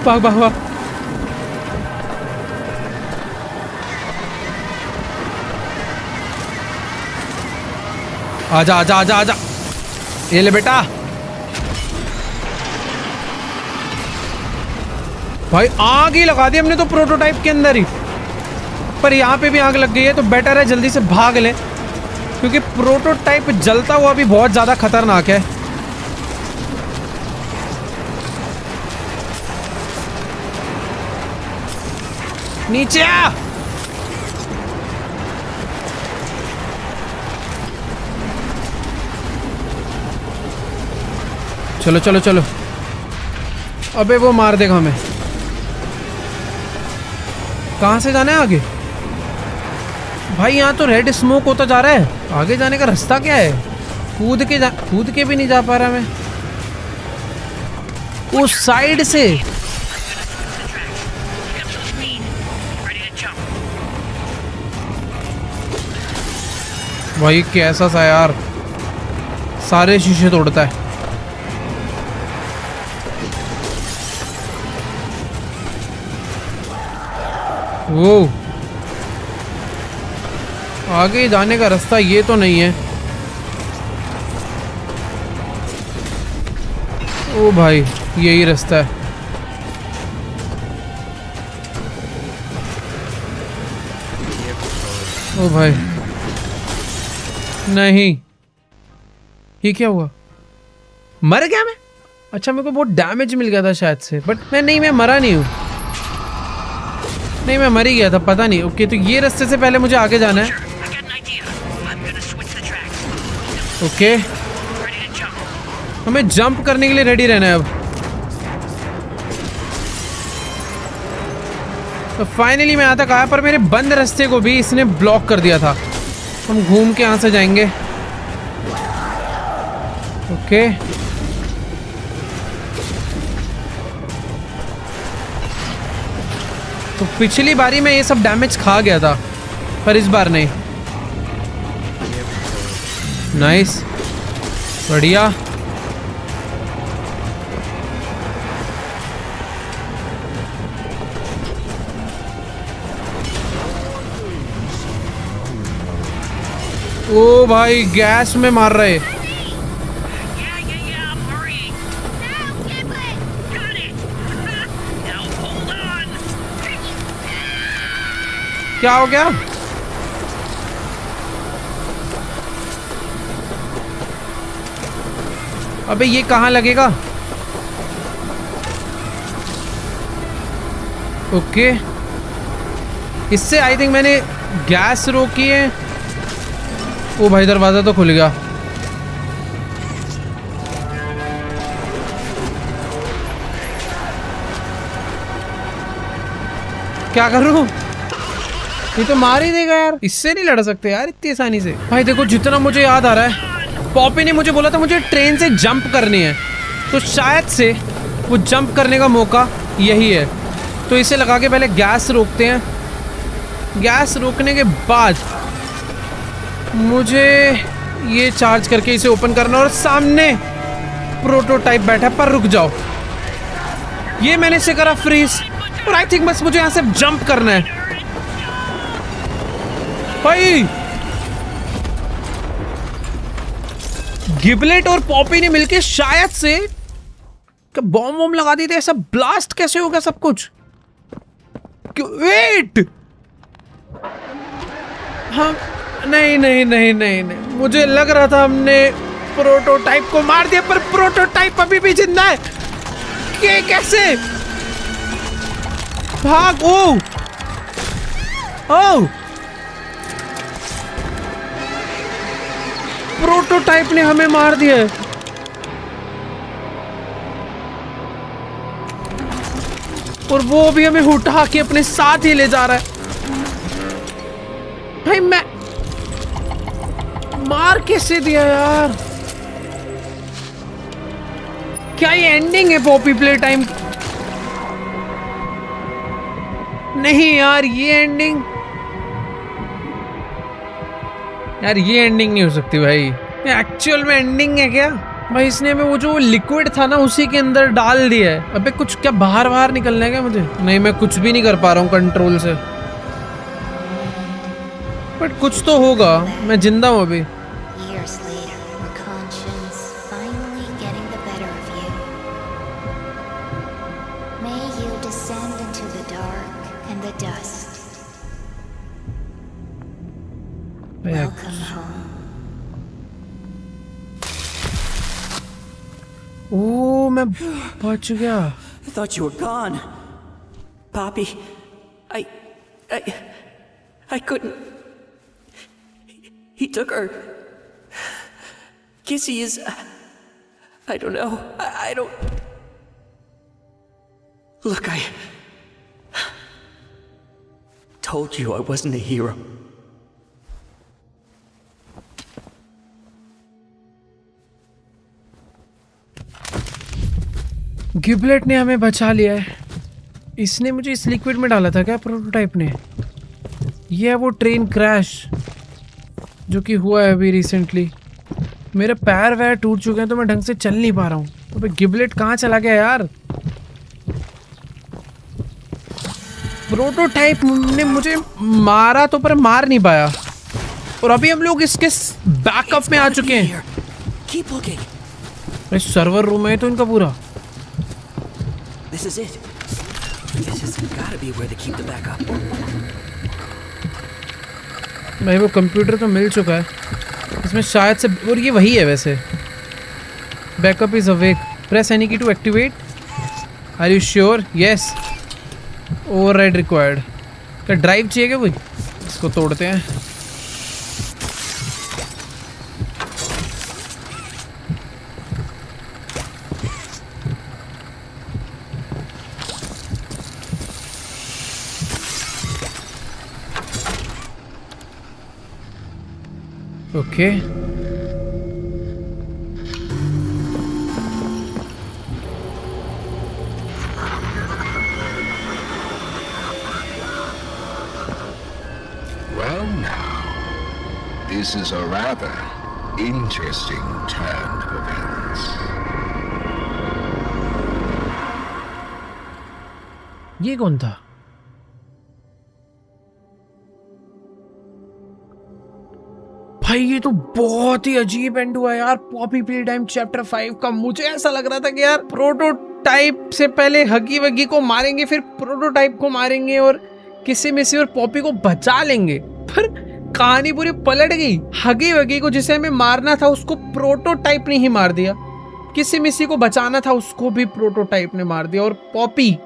भाग भाग भाग। आजा आजा आजा आजा, ये ले बेटा। भाई आग ही लगा दी हमने तो प्रोटोटाइप के अंदर ही, पर यहाँ पे भी आग लग गई है तो बेटर है जल्दी से भाग ले, क्योंकि प्रोटोटाइप जलता हुआ भी बहुत ज्यादा खतरनाक है। नीचे आ। चलो चलो चलो, अबे वो मार देगा हमें। कहां से जाना है आगे? भाई यहाँ तो रेड स्मोक होता जा रहा है, आगे जाने का रास्ता क्या है? कूद के भी नहीं जा पा रहा मैं उस साइड से। भाई कैसा सा यार, सारे शीशे तोड़ता है। वो आगे जाने का रास्ता ये तो नहीं है। ओ भाई यही रास्ता है। ओ भाई नहीं, ये क्या हुआ? मर गया मैं? अच्छा मेरे को बहुत डैमेज मिल गया था शायद से, बट मैं मरा नहीं हूँ। नहीं मैं मर ही गया था, पता नहीं। ओके तो ये रास्ते से पहले मुझे आगे जाना है। ओके हमें जंप करने के लिए रेडी रहना है अब। तो फाइनली मैं यहाँ तक आया, पर मेरे बंद रास्ते को भी इसने ब्लॉक कर दिया था। हम घूम के यहाँ से जाएंगे। ओके तो पिछली बारी में ये सब डैमेज खा गया था, पर इस बार नहीं। नाइस, बढ़िया। ओ भाई गैस में मार रहे। क्या हो गया? अबे ये कहाँ लगेगा? ओके इससे आई थिंक मैंने गैस रोकी है। ओ भाई दरवाजा तो खुल गया। क्या करूं? ये तो मार ही देगा यार, इससे नहीं लड़ सकते यार इतनी आसानी से। भाई देखो जितना मुझे याद आ रहा है, पॉपी ने मुझे बोला था मुझे ट्रेन से जंप करनी है, तो शायद से वो जंप करने का मौका यही है। तो इसे लगा के पहले गैस रोकते हैं। गैस रोकने के बाद मुझे ये चार्ज करके इसे ओपन करना, और सामने प्रोटोटाइप बैठा है। पर रुक जाओ, ये मैंने इसे करा फ्रीज, और आई थिंक बस मुझे यहाँ से जंप करना है। भाई गिबलेट और पॉपी ने मिलके शायद से बॉम्ब वॉम्ब लगा दिए थे। ऐसा ब्लास्ट कैसे होगा सब कुछ? वेट, हाँ नहीं नहीं नहीं नहीं नहीं, मुझे लग रहा था हमने प्रोटोटाइप को मार दिया, पर प्रोटोटाइप अभी भी जिंदा है। कैसे? भाग। ओ प्रोटोटाइप ने हमें मार दिया है। और वो भी हमें उठा के अपने साथ ही ले जा रहा है। भाई मैं मार कैसे दिया यार? क्या ये एंडिंग है पॉपी प्ले टाइम? नहीं यार, ये एंडिंग, यार ये एंडिंग नहीं हो सकती भाई। ये एक्चुअल में एंडिंग है क्या भाई? इसने हमें वो जो लिक्विड था ना उसी के अंदर डाल दिया है। अबे कुछ क्या बाहर निकलना है क्या मुझे? नहीं, मैं कुछ भी नहीं कर पा रहा हूँ कंट्रोल से, बट कुछ तो होगा। मैं जिंदा हूँ अभी।
Years later, your conscience finally getting the better of you. May you descend into the dark and the dust. Welcome home.
ओ, मैं बच गया।
I thought you were gone. Poppy, I couldn't. He took her. Kissy is. I don't know. I don't. Look, I told you I wasn't a hero.
गिबलेट ने हमें बचा लिया है। इसने मुझे इस लिक्विड में डाला था क्या प्रोटोटाइप ने? ये है वो ट्रेन क्रैश जो कि हुआ है अभी रिसेंटली। मेरे पैर वैर टूट चुके हैं तो मैं ढंग से चल नहीं पा रहा हूँ। तो भाई गिबलेट कहाँ चला गया यार? प्रोटोटाइप ने मुझे मारा तो पर मार नहीं पाया। और अभी हम लोग इसके बैकअप में आ चुके हैं।
Keep looking.
भाई सर्वर रूम है तो इनका पूरा।
This is it. This has gotta be where they keep the backup.
भाई वो कंप्यूटर तो मिल चुका है इसमें शायद से, और ये वही है वैसे। Backup is awake, press any key to activate. Are you sure? Yes. Override required. क्या ड्राइव चाहिए क्या कोई? इसको तोड़ते हैं। Okay
Well now, this is a rather interesting turn of events.
ये कौन था? भाई ये तो बहुत ही अजीब एंड हुआ यार पॉपी प्ले टाइम चैप्टर 5 का। मुझे ऐसा लग रहा था कि यार प्रोटोटाइप से पहले हगी वगी को मारेंगे, फिर प्रोटोटाइप को मारेंगे और किसी मिसी और पॉपी को बचा लेंगे, पर कहानी पूरी पलट गई। हगी वगी को जिसे हमें मारना था उसको प्रोटोटाइप ने ही मार दिया, किसी मिसी को बचाना था उसको भी प्रोटोटाइप ने मार दिया, और पॉपी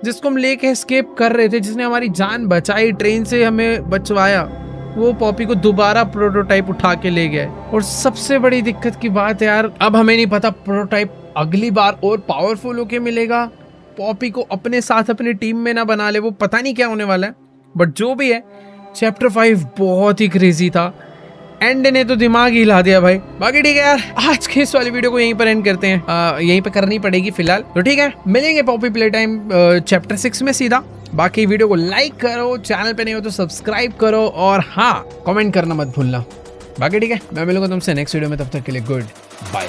जिसको हम लेके एस्केप कर रहे थे, जिसने हमारी जान बचाई, ट्रेन से हमें बचवाया, वो पॉपी को दोबारा प्रोटोटाइप उठा के ले गया। और सबसे बड़ी दिक्कत की बात है यार, अब हमें नहीं पता प्रोटोटाइप अगली बार और पावरफुल होके मिलेगा, पॉपी को अपने साथ अपनी टीम में ना बना ले, वो पता नहीं क्या होने वाला है। बट जो भी है चैप्टर 5 बहुत ही क्रेजी था, एंड ने तो दिमाग ही हिला दिया भाई। बाकी ठीक है यार, आज के इस वाली वीडियो को यहीं पर एंड करते हैं। यहीं पे करनी पड़ेगी फिलहाल, तो ठीक है, मिलेंगे पॉपी प्ले टाइम चैप्टर 6 में सीधा। बाकी वीडियो को लाइक करो, चैनल पे नहीं हो तो सब्सक्राइब करो, और हाँ कमेंट करना मत भूलना। बाकी ठीक है, मैं मिलूंगा तुमसे नेक्स्ट वीडियो में, तब तक के लिए गुड बाय।